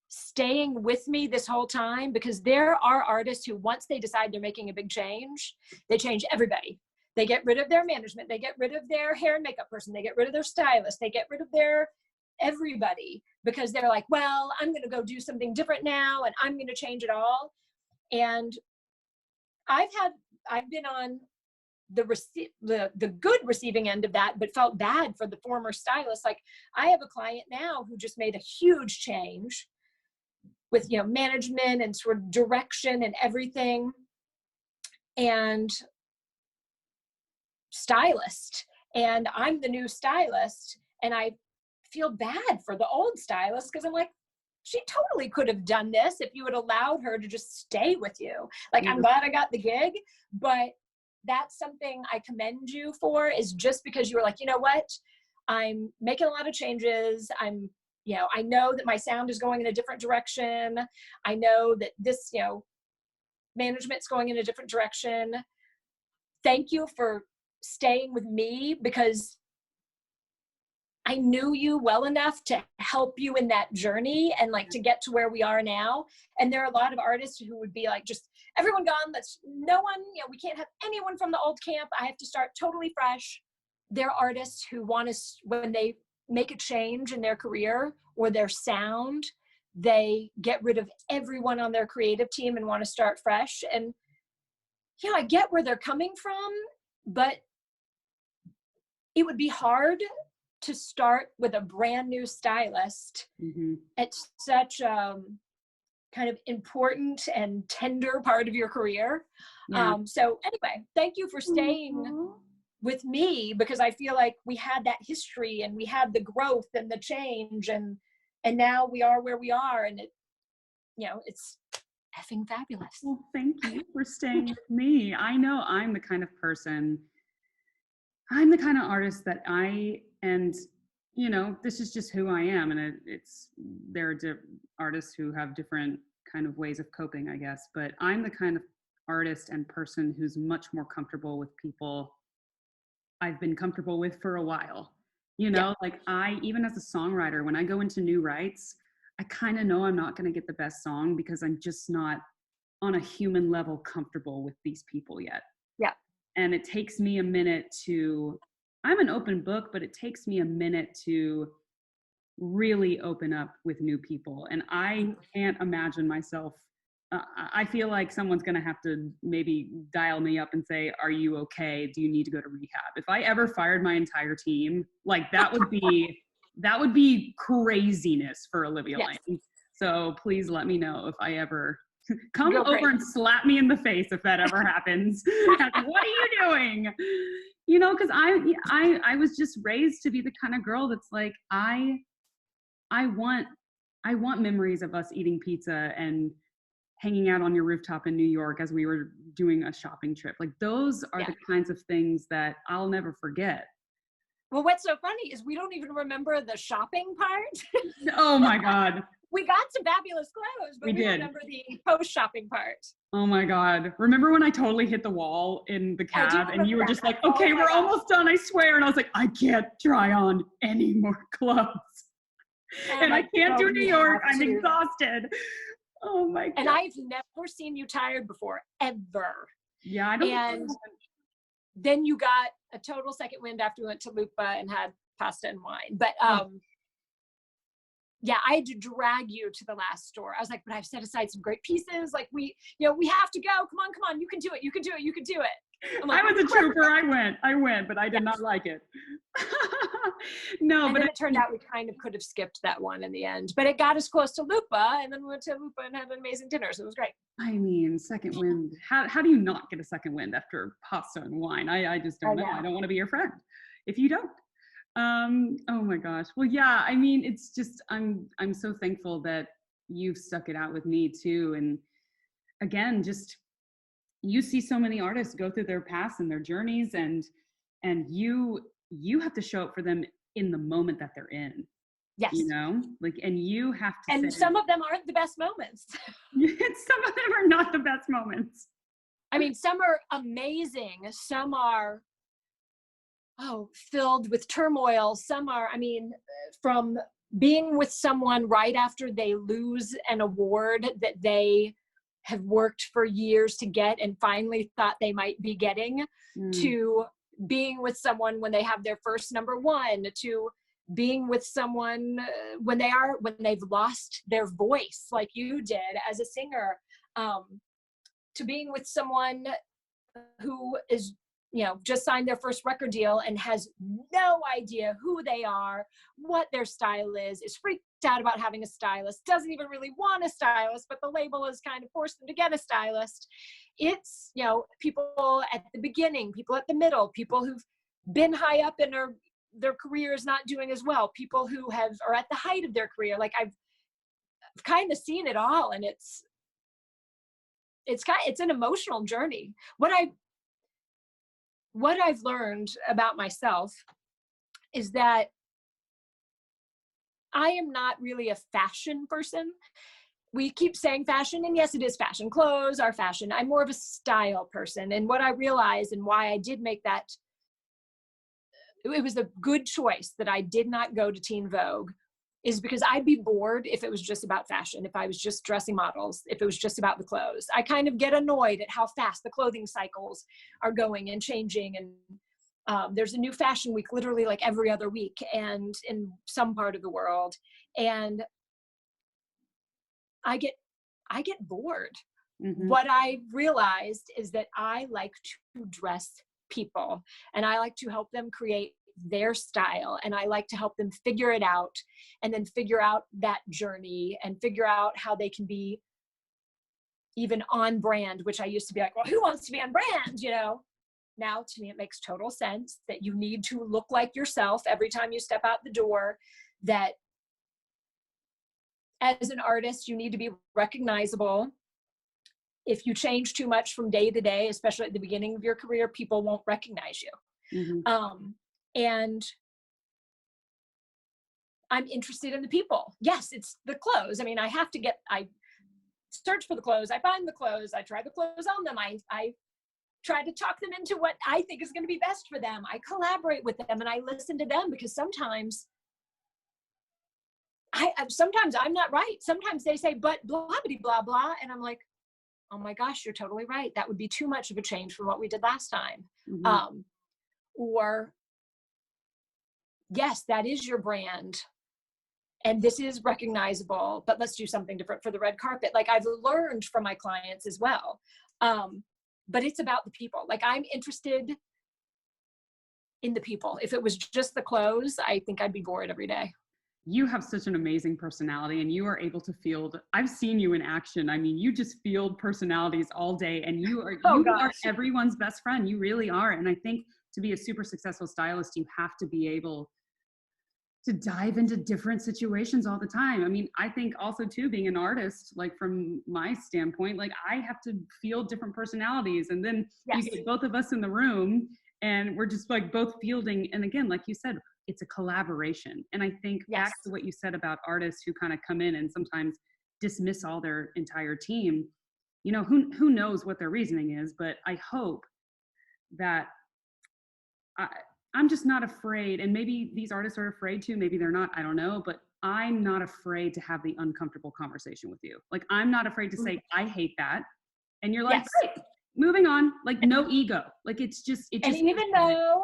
staying with me this whole time, because there are artists who, once they decide they're making a big change, they change everybody. They get rid of their management. They get rid of their hair and makeup person. They get rid of their stylist. They get rid of their everybody because they're like, well, I'm going to go do something different now and I'm going to change it all. And I've been on the good receiving end of that, but felt bad for the former stylist. Like I have a client now who just made a huge change with, you know, management and sort of direction and everything, and stylist. And I'm the new stylist, and I feel bad for the old stylist because I'm like, she totally could have done this if you had allowed her to just stay with you. Like, I'm glad I got the gig, but that's something I commend you for, is just because you were like, you know what? I'm making a lot of changes. I'm I know that my sound is going in a different direction. I know that this, management's going in a different direction. Thank you for staying with me, because I knew you well enough to help you in that journey and like to get to where we are now. And there are a lot of artists who would be like, just everyone gone. No one, we can't have anyone from the old camp. I have to start totally fresh. There are artists who want to, when they make a change in their career or their sound, they get rid of everyone on their creative team and want to start fresh. And I get where they're coming from, but it would be hard to start with a brand new stylist. Mm-hmm. It's such a kind of important and tender part of your career. Yeah. So anyway, thank you for staying with me, because I feel like we had that history and we had the growth and the change, and now we are where we are, and it's effing fabulous. Well, thank you for staying with me. I know I'm the kind of artist that this is just who I am. And there are artists who have different kind of ways of coping, I guess, but I'm the kind of artist and person who's much more comfortable with people I've been comfortable with for a while. Like even as a songwriter, when I go into new writes, I kind of know I'm not going to get the best song because I'm just not on a human level comfortable with these people yet. Yeah. And it takes me a minute I'm an open book, but it takes me a minute to really open up with new people. And I can't imagine myself, I feel like someone's going to have to maybe dial me up and say, are you okay? Do you need to go to rehab? If I ever fired my entire team, like that would be craziness for Olivia Yes. Lane. So please let me know if I ever come over and slap me in the face if that ever happens. What are you doing? Because I was just raised to be the kind of girl that's like, I want memories of us eating pizza and hanging out on your rooftop in New York as we were doing a shopping trip. Like those are the kinds of things that I'll never forget. Well, what's so funny is we don't even remember the shopping part. Oh my God. We got some fabulous clothes, but we remember the post-shopping part. Oh my God. Remember when I totally hit the wall in the cab and you were just like, okay, we're almost done, I swear. And I was like, I can't try on any more clothes. And I can't do New York. I'm exhausted. Oh my God. And I've never seen you tired before, ever. Yeah, I don't. And then you got a total second wind after we went to Lupa and had pasta and wine. But yeah, I had to drag you to the last store. I was like, but I've set aside some great pieces. Like we have to go. Come on. You can do it. You can do it. Like, I was a trooper. I went, but I did not like it. No, and but then it turned out we kind of could have skipped that one in the end, but it got us close to Lupa, and then we went to Lupa and had an amazing dinner. So it was great. I mean, second wind. How do you not get a second wind after pasta and wine? I just don't know. I don't want to be your friend if you don't. Oh my gosh. Well, yeah, I mean, it's just, I'm so thankful that you've stuck it out with me too. And again, just, you see so many artists go through their past and their journeys, and you have to show up for them in the moment that they're in. Yes. And you have to And some of them aren't the best moments. Some of them are not the best moments. I mean, some are amazing. Some are filled with turmoil. Some are, from being with someone right after they lose an award that they have worked for years to get and finally thought they might be getting, to being with someone when they have their first number one, to being with someone when they've lost their voice like you did as a singer, to being with someone who is just signed their first record deal and has no idea who they are, what their style is freaked out about having a stylist, doesn't even really want a stylist, but the label has kind of forced them to get a stylist. It's, people at the beginning, people at the middle, people who've been high up in their careers not doing as well, people who are at the height of their career. Like I've kind of seen it all, and it's an emotional journey. What I've learned about myself is that I am not really a fashion person. We keep saying fashion, and yes, it is fashion. Clothes are fashion. I'm more of a style person. And what I realized and why I did make that, it was a good choice that I did not go to Teen Vogue, is because I'd be bored if it was just about fashion, if I was just dressing models, if it was just about the clothes. I kind of get annoyed at how fast the clothing cycles are going and changing. And there's a new fashion week literally like every other week, and in some part of the world. And I get bored. Mm-hmm. What I realized is that I like to dress people, and I like to help them create their style, and I like to help them figure it out, and then figure out that journey and figure out how they can be even on brand, which I used to be like, well, who wants to be on brand? You know, now to me, it makes total sense that you need to look like yourself every time you step out the door, that as an artist, you need to be recognizable. If you change too much from day to day, especially at the beginning of your career, people won't recognize you. Mm-hmm. And I'm interested in the people. Yes, it's the clothes. I mean, I search for the clothes. I find the clothes. I try the clothes on them. I try to talk them into what I think is going to be best for them. I collaborate with them, and I listen to them, because sometimes I'm not right. Sometimes they say, but blah, blah, blah, blah. And I'm like, oh my gosh, you're totally right. That would be too much of a change from what we did last time. Mm-hmm. Or yes, that is your brand, and this is recognizable, but let's do something different for the red carpet. Like, I've learned from my clients as well. But it's about the people. Like, I'm interested in the people. If it was just the clothes, I think I'd be bored every day. You have such an amazing personality, and you are able to field. I've seen you in action. I mean, you just field personalities all day, and you are everyone's best friend. You really are. And I think to be a super successful stylist, you have to be able to dive into different situations all the time. I mean, I think also too, being an artist, like from my standpoint, like I have to field different personalities, and then you get both of us in the room and we're just like both fielding. And again, like you said, it's a collaboration. And I think back to what you said about artists who kind of come in and sometimes dismiss all their entire team, you know, who knows what their reasoning is, but I hope that I'm just not afraid. And maybe these artists are afraid to, maybe they're not, I don't know, but I'm not afraid to have the uncomfortable conversation with you. Like, I'm not afraid to say, I hate that. And you're like, great, moving on. Like, no ego. Like, it's just. And even though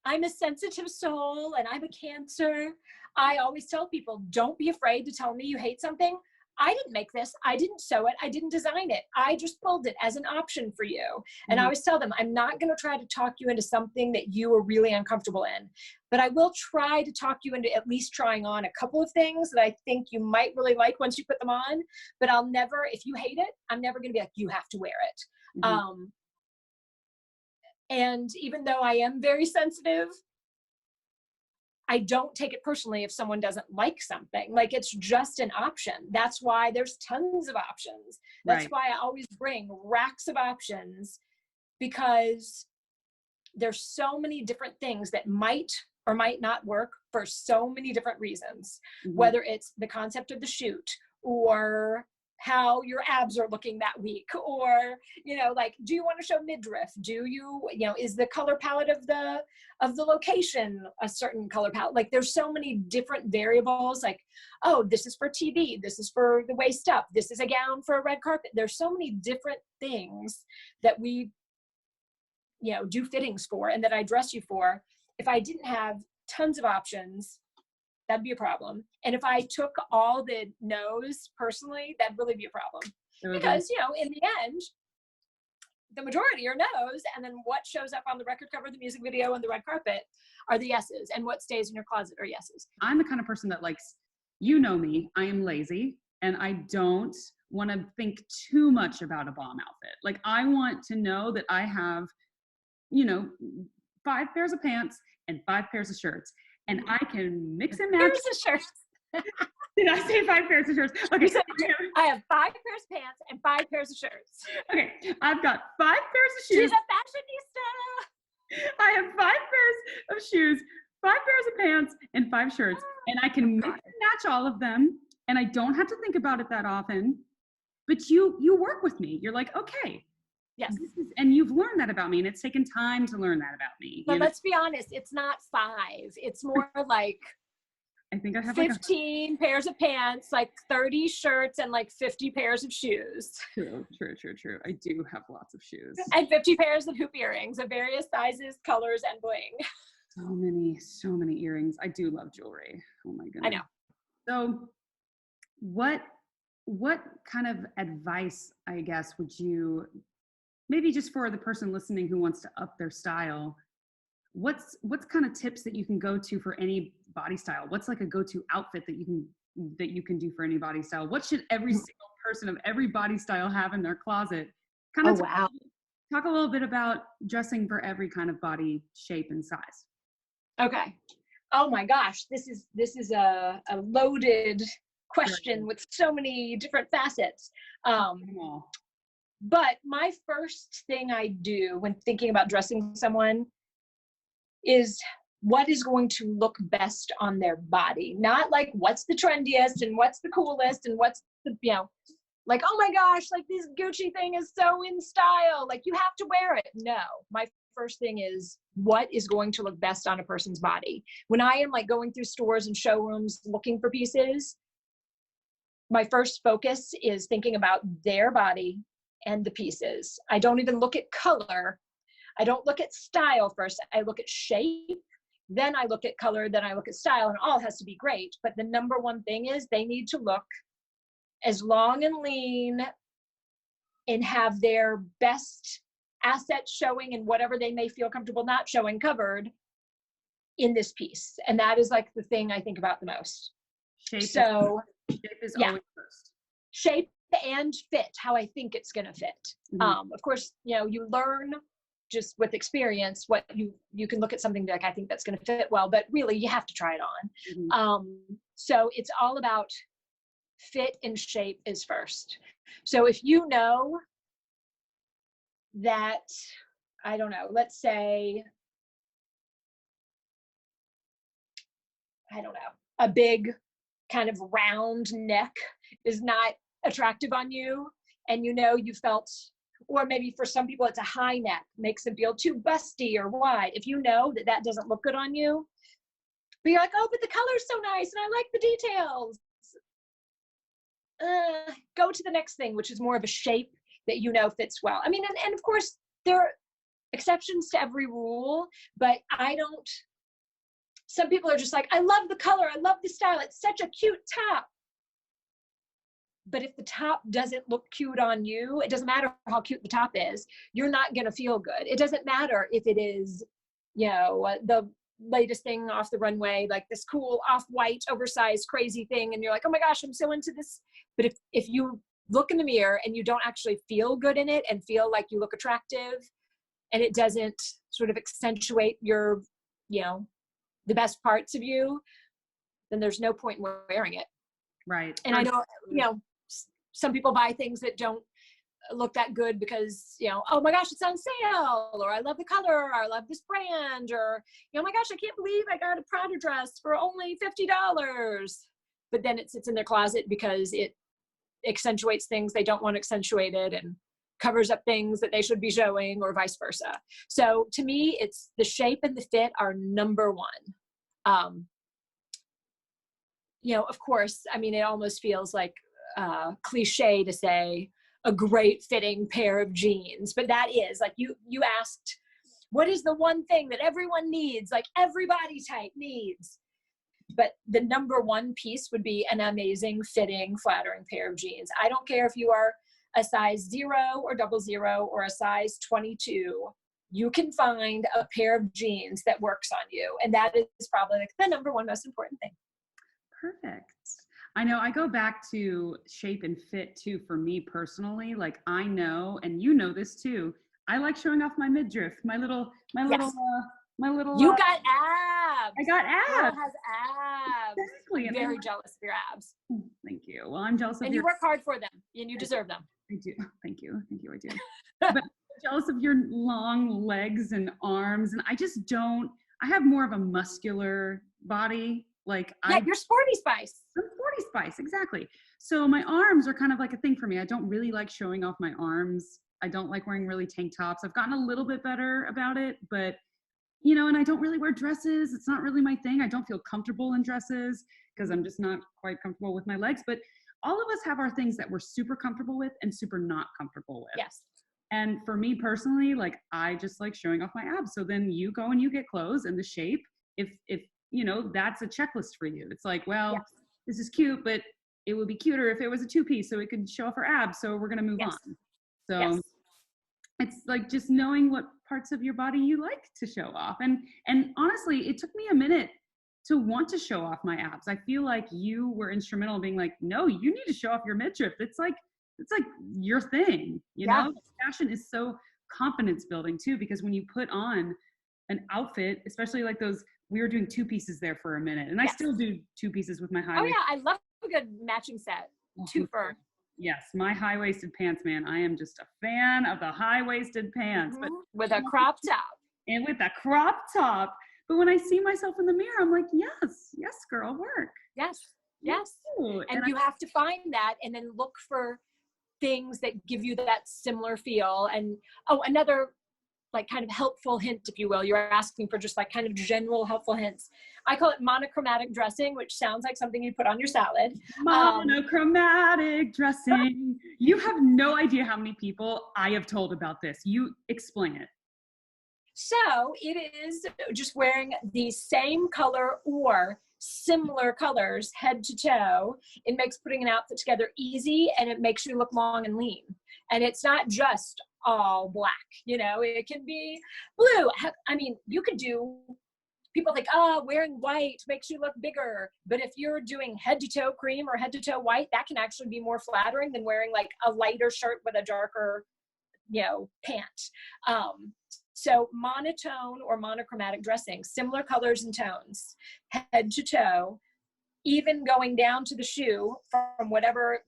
I'm a sensitive soul and I'm a Cancer, I always tell people, don't be afraid to tell me you hate something. I didn't make this. I didn't sew it. I didn't design it. I just pulled it as an option for you. And I always tell them, I'm not going to try to talk you into something that you are really uncomfortable in, but I will try to talk you into at least trying on a couple of things that I think you might really like once you put them on. But I'll never, if you hate it, I'm never going to be like, you have to wear it. And even though I am very sensitive, I don't take it personally if someone doesn't like something. Like, it's just an option. That's why there's tons of options. That's why I always bring racks of options, because there's so many different things that might or might not work for so many different reasons, whether it's the concept of the shoot, or how your abs are looking that week, or, you know, like, do you want to show midriff? Do you, you know, is the color palette of the location a certain color palette? Like, there's so many different variables. Like, oh, this is for TV. This is for the waist up. This is a gown for a red carpet. There's so many different things that we, you know, do fittings for, and that I dress you for. If I didn't have tons of options, that'd be a problem. And if I took all the no's personally, that'd really be a problem. Because, you know, in the end, the majority are no's, and then what shows up on the record cover, the music video, and the red carpet are the yeses, and what stays in your closet are yeses. I'm the kind of person that likes, you know me, I am lazy, and I don't want to think too much about a bomb outfit. Like, I want to know that I have, you know, 5 pairs of pants and 5 pairs of shirts. And I can mix and match. Pairs of shirts. Did I say 5 pairs of shirts? Okay. So I have 5 pairs of pants and 5 pairs of shirts. Okay. I've got 5 pairs of shoes. She's a fashionista. I have 5 pairs of shoes, 5 pairs of pants, and 5 shirts. And I can mix and match match all of them and I don't have to think about it that often, but you work with me. You're like, okay, Yes. and you've learned that about me, and it's taken time to learn that about me. But let's be honest, it's not 5. It's more like I think I have 15 pairs of pants, like 30 shirts, and like 50 pairs of shoes. True. I do have lots of shoes. And 50 pairs of hoop earrings of various sizes, colors, and bling. So many earrings. I do love jewelry. Oh my goodness. I know. So what kind of advice, I guess, would you, maybe just for the person listening who wants to up their style, what's kind of tips that you can go to for any body style? What's like a go-to outfit that you can do for any body style? What should every single person of every body style have in their closet? Kind of talk a little bit about dressing for every kind of body shape and size. Okay. Oh my gosh, this is a loaded question with so many different facets. But my first thing I do when thinking about dressing someone is what is going to look best on their body. Not like what's the trendiest and what's the coolest and what's the, like, oh my gosh, like this Gucci thing is so in style, like you have to wear it. No, my first thing is what is going to look best on a person's body. When I am like going through stores and showrooms looking for pieces, my first focus is thinking about their body and the pieces. I don't even look at color. I don't look at style first. I look at shape, then I look at color, then I look at style, and all has to be great. But the number one thing is they need to look as long and lean and have their best assets showing and whatever they may feel comfortable not showing covered in this piece. And that is like the thing I think about the most. Shape is always first. Shape and fit, how I think it's going to fit. Of course, you learn just with experience what you can look at something like, I think that's going to fit well, but really you have to try it on. So it's all about fit and shape is first. So if you know that, I don't know, let's say, a big kind of round neck is not attractive on you, and you felt, or maybe for some people it's a high neck, makes them feel too busty or wide. If you know that doesn't look good on you, but you're like, oh, but the color's so nice and I like the details. Go to the next thing, which is more of a shape that fits well. I mean, and of course there are exceptions to every rule, but some people are just like, I love the color, I love the style, it's such a cute top. But if the top doesn't look cute on you, it doesn't matter how cute the top is, you're not going to feel good. It doesn't matter if it is, the latest thing off the runway, like this cool off-white oversized crazy thing, and you're like, oh my gosh, I'm so into this. But if you look in the mirror and you don't actually feel good in it and feel like you look attractive, and it doesn't sort of accentuate your, the best parts of you, then there's no point in wearing it. Right. And I know, some people buy things that don't look that good because, oh my gosh, it's on sale, or I love the color, or I love this brand, or, oh my gosh, I can't believe I got a Prada dress for only $50. But then it sits in their closet because it accentuates things they don't want accentuated and covers up things that they should be showing, or vice versa. So to me, it's the shape and the fit are number one. Of course, I mean, it almost feels like cliche to say a great fitting pair of jeans, but that is like, you asked, what is the one thing that everyone needs, like every body type needs? But the number one piece would be an amazing fitting, flattering pair of jeans. I don't care if you are a size 0 or 00 or a size 22, you can find a pair of jeans that works on you. And that is probably like the number one most important thing. Perfect. I know I go back to shape and fit too, for me personally. Like I know, and you know this too, I like showing off my midriff, my little. You got abs. I got abs. Girl has abs. Exactly. I'm very jealous of your abs. Thank you. Well, I'm jealous of and you work hard for them, and you deserve them. I do. Thank you. I do. But I'm jealous of your long legs and arms, and I just don't. I have more of a muscular body. Like Yeah, you're sporty spice. I'm 40 spice, exactly. So my arms are kind of like a thing for me. I don't really like showing off my arms. I don't like wearing really tank tops. I've gotten a little bit better about it, but and I don't really wear dresses. It's not really my thing. I don't feel comfortable in dresses because I'm just not quite comfortable with my legs. But all of us have our things that we're super comfortable with and super not comfortable with. Yes. And for me personally, like I just like showing off my abs. So then you go and you get clothes and the shape. If that's a checklist for you. It's like, well, Yes. This is cute, but it would be cuter if it was a 2-piece so it could show off her abs. So we're gonna move Yes. on. So Yes. it's like just knowing what parts of your body you like to show off. And honestly, it took me a minute to want to show off my abs. I feel like you were instrumental in being like, no, you need to show off your midriff. It's like your thing, know? Fashion is so confidence building too, because when you put on an outfit, especially like those, we were doing 2 pieces there for a minute, and I still do 2 pieces with my high. Oh yeah, I love a good matching set. 2 for. Yes, my high-waisted pants, man. I am just a fan of the high-waisted pants, but with a crop top. And with a crop top. But when I see myself in the mirror, I'm like, yes, girl, work. Yes. And you have to find that and then look for things that give you that similar feel. And another like kind of helpful hint, if you will. You're asking for just like kind of general helpful hints. I call it monochromatic dressing, which sounds like something you put on your salad. Monochromatic dressing. You have no idea how many people I have told about this. You explain it. So it is just wearing the same color or similar colors head to toe. It makes putting an outfit together easy, and it makes you look long and lean. And it's not just all black, it can be blue. I mean, you could do, people think, wearing white makes you look bigger. But if you're doing head to toe cream or head to toe white, that can actually be more flattering than wearing like a lighter shirt with a darker, pant. So monotone or monochromatic dressing, similar colors and tones, head to toe, even going down to the shoe from whatever,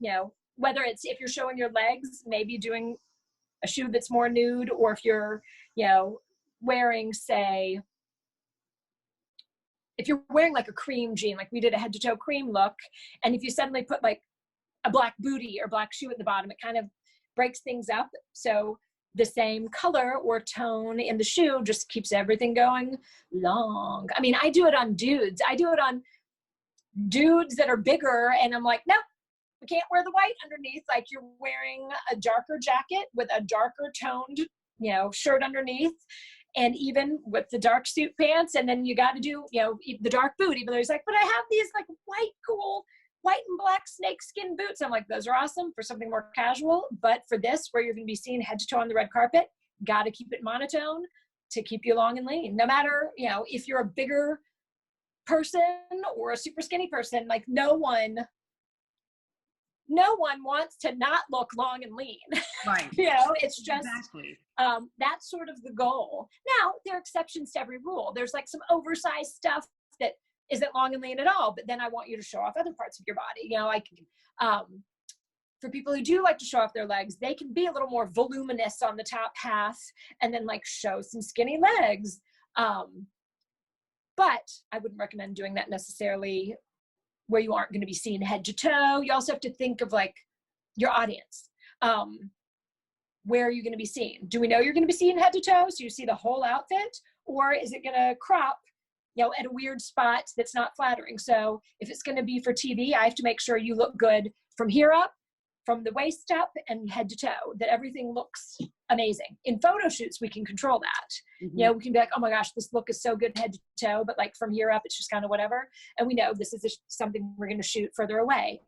whether it's, if you're showing your legs, maybe doing a shoe that's more nude, or if you're, wearing, say, if you're wearing like a cream jean, like we did a head to toe cream look, and if you suddenly put like a black bootie or black shoe at the bottom, it kind of breaks things up. So the same color or tone in the shoe just keeps everything going long. I mean, I do it on dudes. I do it on dudes that are bigger, and I'm like, nope, we can't wear the white underneath. Like you're wearing a darker jacket with a darker toned, shirt underneath, and even with the dark suit pants. And then you got to do, the dark boot, even though he's like, but I have these like cool white and black snakeskin boots. I'm like, those are awesome for something more casual. But for this, where you're going to be seen head to toe on the red carpet, got to keep it monotone to keep you long and lean. No matter, if you're a bigger person or a super skinny person, like no one wants to not look long and lean. Right. It's just, exactly. That's sort of the goal. Now, there are exceptions to every rule. There's like some oversized stuff that isn't long and lean at all, but then I want you to show off other parts of your body. For people who do like to show off their legs, they can be a little more voluminous on the top half and then like show some skinny legs. But I wouldn't recommend doing that necessarily where you aren't going to be seen head to toe. You also have to think of like your audience. Where are you going to be seen? Do we know you're going to be seen head to toe, so you see the whole outfit? Or is it going to crop, at a weird spot that's not flattering? So if it's going to be for TV, I have to make sure you look good from here up, from the waist up, and head to toe, that everything looks amazing. In photo shoots, we can control that. Mm-hmm. We can be like, oh my gosh, this look is so good head to toe, but like from here up, it's just kind of whatever. And we know this is something we're going to shoot further away.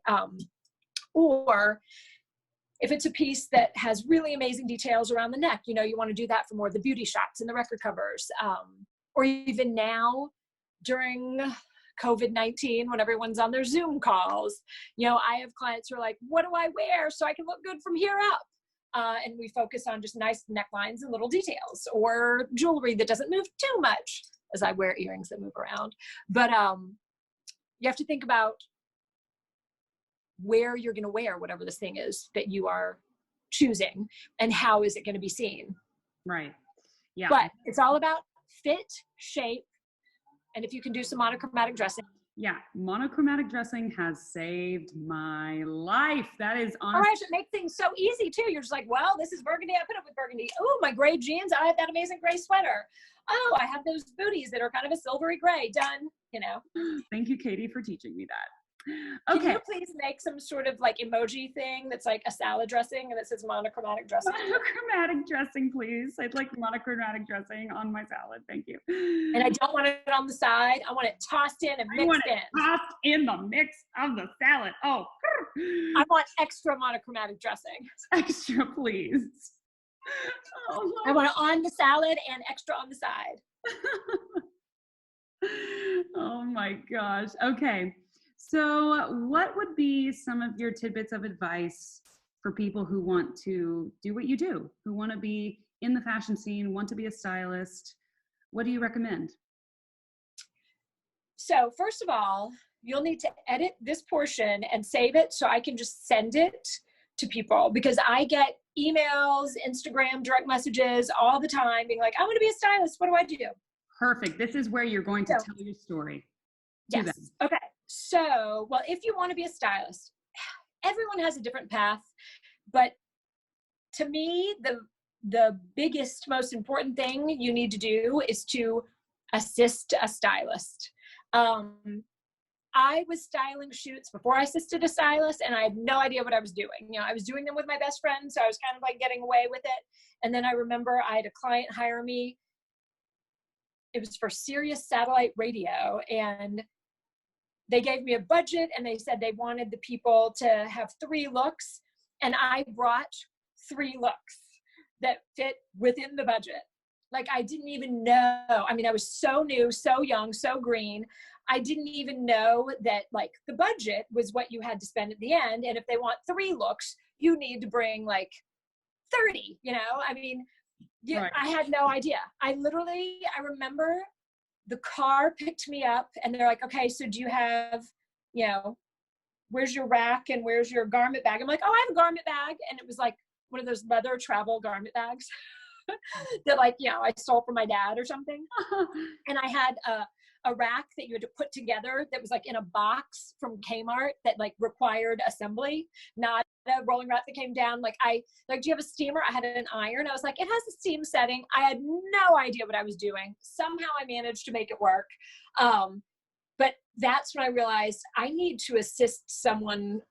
Or if it's a piece that has really amazing details around the neck, you want to do that for more of the beauty shots and the record covers. Or even now during COVID-19, when everyone's on their Zoom calls, I have clients who are like, what do I wear so I can look good from here up? And we focus on just nice necklines and little details, or jewelry that doesn't move too much, as I wear earrings that move around. But you have to think about where you're going to wear whatever this thing is that you are choosing, and how is it going to be seen. Right. Yeah. But it's all about fit, shape, and if you can do some monochromatic dressing, Yeah, monochromatic dressing has saved my life. That is Oh, honestly. I should make things so easy too. You're just like, well, this is burgundy. I put it with burgundy. Oh, my gray jeans. I have that amazing gray sweater. Oh, I have those booties that are kind of a silvery gray. Done. You know. Thank you, Katy, for teaching me that. Can Okay. you please make some sort of like emoji thing that's like a salad dressing and it says monochromatic dressing? Monochromatic dressing, please. I'd like monochromatic dressing on my salad. Thank you. And I don't want it on the side. I want it tossed in and I mixed want it in. tossed in the mix of the salad. Oh, I want extra monochromatic dressing. extra, please. Oh, I want it on the salad and extra on the side. oh my gosh. Okay. So, what would be some of your tidbits of advice for people who want to do what you do, who want to be in the fashion scene, want to be a stylist? What do you recommend? So, first of all, you'll need to edit this portion and save it so I can just send it to people, because I get emails, Instagram direct messages all the time being like, I want to be a stylist. What do I do? Perfect. This is where you're going to tell your story to them. Yes. Okay. So, well, if you want to be a stylist, everyone has a different path, but to me, the biggest, most important thing you need to do is to assist a stylist. I was styling shoots before I assisted a stylist, and I had no idea what I was doing. You know, I was doing them with my best friend, so I was kind of like getting away with it. And then I remember I had a client hire me. It was for Sirius satellite radio, and they gave me a budget, and they said they wanted the people to have 3 looks, and I brought 3 looks that fit within the budget. Like, I didn't even know. I mean, I was so new, so young, so green. I didn't even know that like the budget was what you had to spend at the end. And if they want 3 looks, you need to bring like 30, you know? I mean, yeah, right. I had no idea. I remember the car picked me up and they're like, okay, so do you have, you know, where's your rack and where's your garment bag? I'm like, oh, I have a garment bag. And it was like one of those leather travel garment bags that like, you know, I stole from my dad or something. And I had a rack that you had to put together that was like in a box from Kmart that like required assembly, not a rolling rack that came down. Like, do you have a steamer? I had an iron. I was like, it has a steam setting. I had no idea what I was doing. Somehow I managed to make it work. But that's when I realized I need to assist someone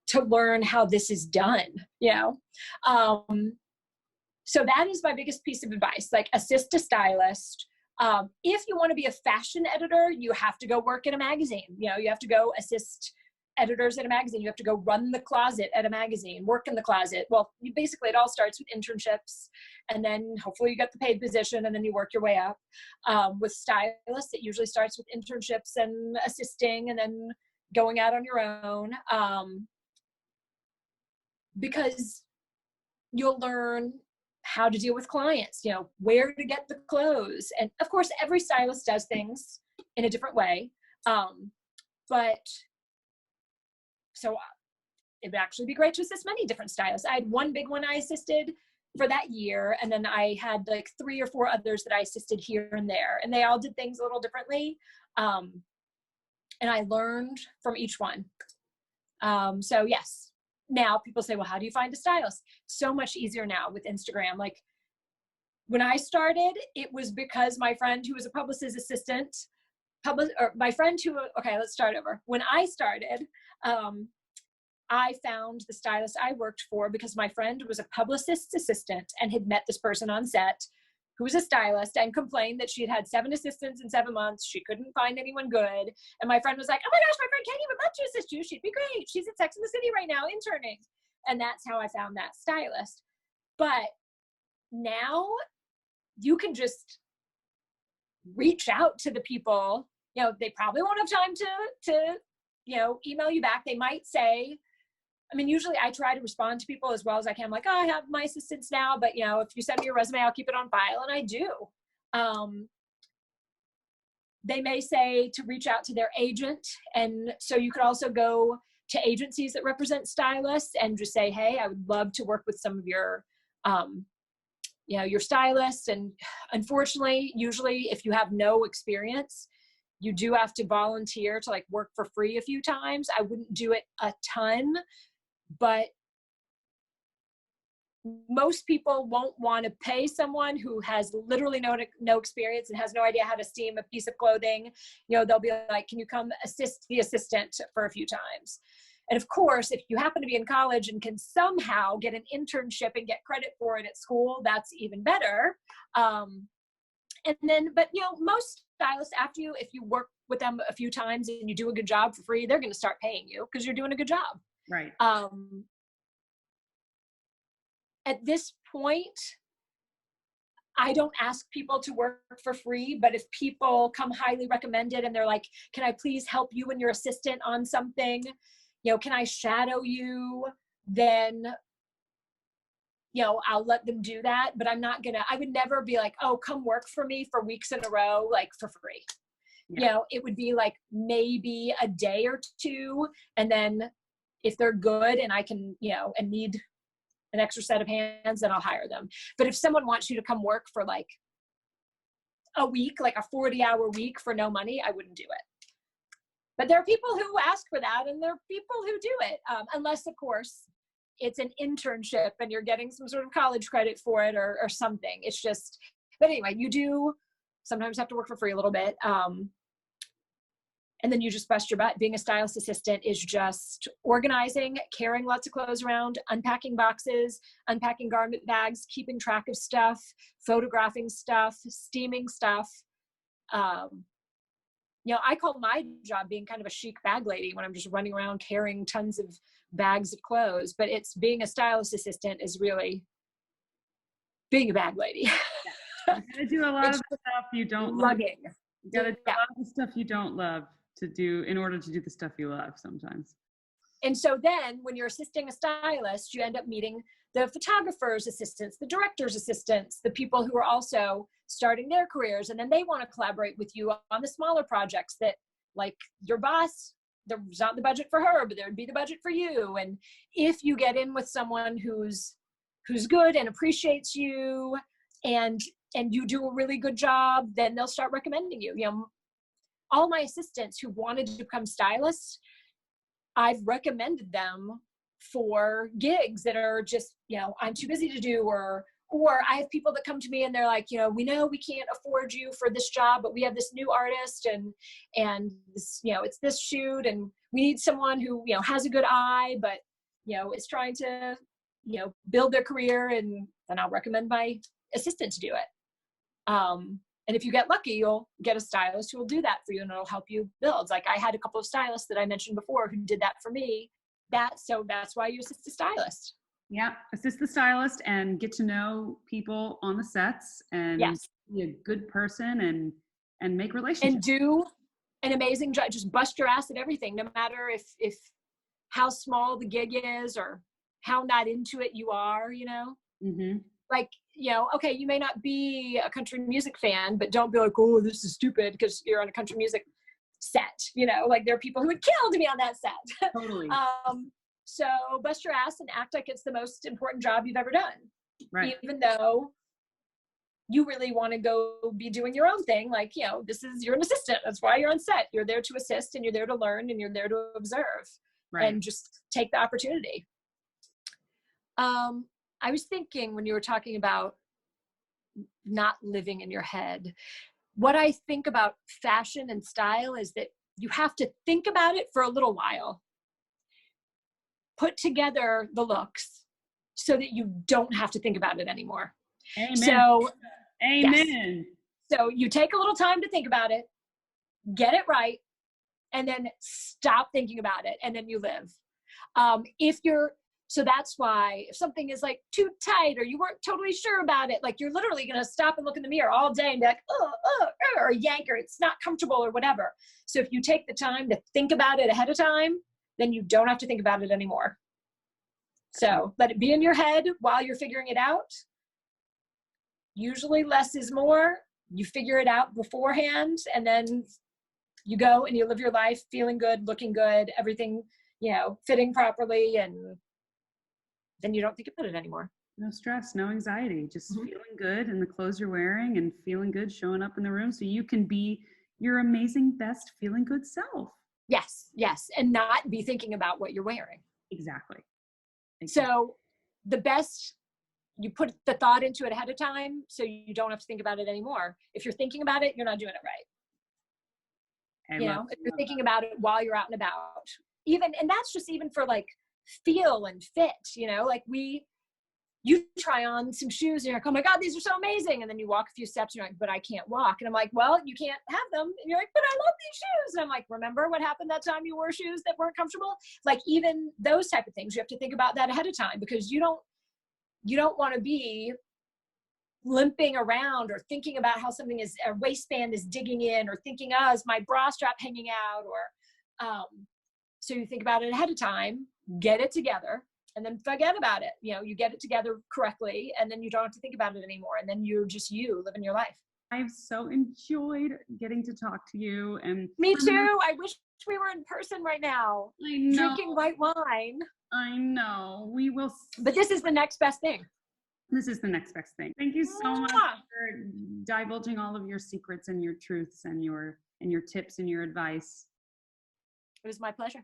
to learn how this is done, you know? So that is my biggest piece of advice, like assist a stylist. If you want to be a fashion editor, you have to go work in a magazine. You know, you have to go assist editors at a magazine. You have to go run the closet at a magazine, work in the closet. Well, basically it all starts with internships, and then hopefully you get the paid position, and then you work your way up. With stylists, it usually starts with internships and assisting, and then going out on your own. Because you'll learn how to deal with clients, you know, where to get the clothes. And of course, every stylist does things in a different way. But so it would actually be great to assist many different stylists. I had one big one I assisted for that year. And then I had like 3 or 4 others that I assisted here and there. And they all did things a little differently. And I learned from each one. So yes. Now people say, well, how do you find a stylist? So much easier now with Instagram. Like when I started, it was because my friend who was a publicist assistant, let's start over. When I started, I found the stylist I worked for because my friend was a publicist's assistant and had met this person on set who was a stylist and complained that she had had 7 assistants in 7 months. She couldn't find anyone good. And my friend was like, oh my gosh, my friend Katy would love to assist you. She'd be great. She's at Sex and the City right now interning. And that's how I found that stylist. But now you can just reach out to the people. You know, they probably won't have time to you know, email you back. They might say, I mean, usually I try to respond to people as well as I can. I'm like, oh, I have my assistants now, but you know, if you send me your resume, I'll keep it on file. And I do. They may say to reach out to their agent. And so you could also go to agencies that represent stylists and just say, hey, I would love to work with some of your, you know, your stylists. And unfortunately, usually if you have no experience, You do have to volunteer to like work for free a few times. I wouldn't do it a ton, but most people won't want to pay someone who has literally no experience and has no idea how to steam a piece of clothing. You know, they'll be like, can you come assist the assistant for a few times? And of course, if you happen to be in college and can somehow get an internship and get credit for it at school, that's even better. And then, but you know, most stylists, if you work with them a few times and you do a good job for free, they're going to start paying you because you're doing a good job. Right. At this point, I don't ask people to work for free, but if people come highly recommended and they're like, can I please help you and your assistant on something? You know, can I shadow you? Then, you know, I'll let them do that, but I would never be like, oh, come work for me for weeks in a row, like for free. Yeah. You know, it would be like maybe a day or two. And then if they're good and I can, you know, and need an extra set of hands, then I'll hire them. But if someone wants you to come work for like a week, like a 40-hour week for no money, I wouldn't do it. But there are people who ask for that, and there are people who do it, unless, of course, it's an internship and you're getting some sort of college credit for it or something. It's just, but anyway, you do sometimes have to work for free a little bit. And then you just bust your butt. Being a stylist assistant is just organizing, carrying lots of clothes around, unpacking boxes, unpacking garment bags, keeping track of stuff, photographing stuff, steaming stuff. You know, I call my job being kind of a chic bag lady when I'm just running around carrying tons of bags of clothes, but it's being a stylist assistant is really being a bag lady. You gotta do a lot of stuff you don't love. Lugging. You gotta do a lot of stuff you don't love to do in order to do the stuff you love sometimes. And so then when you're assisting a stylist, you end up meeting the photographer's assistants, the director's assistants, the people who are also starting their careers. And then they want to collaborate with you on the smaller projects that, like, your boss, there's not the budget for her, but there'd be the budget for you. And if you get in with someone who's good and appreciates you and you do a really good job, then they'll start recommending you. You know, all my assistants who wanted to become stylists, I've recommended them for gigs that are just, you know, I'm too busy to do, or I have people that come to me and they're like, you know, we know we can't afford you for this job, but we have this new artist and this, you know, it's this shoot and we need someone who, you know, has a good eye, but, you know, is trying to, you know, build their career, and then I'll recommend my assistant to do it. And if you get lucky, you'll get a stylist who will do that for you and it'll help you build. Like I had a couple of stylists that I mentioned before who did that for me. So that's why you assist a stylist. Yeah, assist the stylist and get to know people on the sets and be a good person and make relationships. And do an amazing job. Just bust your ass at everything, no matter if how small the gig is or how not into it you are, you know? Mm-hmm. Like, you know, okay, you may not be a country music fan, but don't be like, oh, this is stupid because you're on a country music set, you know, like there are people who would kill to be on that set. Totally. So bust your ass and act like it's the most important job you've ever done. Right. Even though you really want to go be doing your own thing. Like, you know, you're an assistant. That's why you're on set. You're there to assist and you're there to learn and you're there to observe. Right. And just take the opportunity. I was thinking when you were talking about not living in your head, what I think about fashion and style is that you have to think about it for a little while. Put together the looks so that you don't have to think about it anymore. Amen. So, amen. Yes. So you take a little time to think about it, get it right, and then stop thinking about it, and then you live. So that's why if something is like too tight or you weren't totally sure about it, like you're literally going to stop and look in the mirror all day and be like, or yank, or it's not comfortable or whatever. So if you take the time to think about it ahead of time, then you don't have to think about it anymore. So let it be in your head while you're figuring it out. Usually less is more. You figure it out beforehand, and then you go and you live your life feeling good, looking good, everything, you know, fitting properly, and then you don't think about it anymore. No stress, no anxiety, just feeling good in the clothes you're wearing and feeling good showing up in the room so you can be your amazing, best, feeling good self. Yes, yes. And not be thinking about what you're wearing. Exactly. So the best, you put the thought into it ahead of time so you don't have to think about it anymore. If you're thinking about it, you're not doing it right. If you're thinking about it while you're out and about, and that's just even for like feel and fit, like you try on some shoes and you're like, oh my God, these are so amazing. And then you walk a few steps and you're like, but I can't walk. And I'm like, well, you can't have them. And you're like, but I love these shoes. And I'm like, remember what happened that time you wore shoes that weren't comfortable? Like even those type of things, you have to think about that ahead of time, because you don't want to be limping around or thinking about how something is, a waistband is digging in, or thinking, oh, is my bra strap hanging out? Or, so you think about it ahead of time, get it together, and then forget about it. You get it together correctly, and then you don't have to think about it anymore. And then you're just you living your life. I've so enjoyed getting to talk to you. And me too. I wish we were in person right now. I know. Drinking white wine. I know. We will. But this is the next best thing. This is the next best thing. Thank you so much for divulging all of your secrets and your truths and your tips and your advice. It was my pleasure.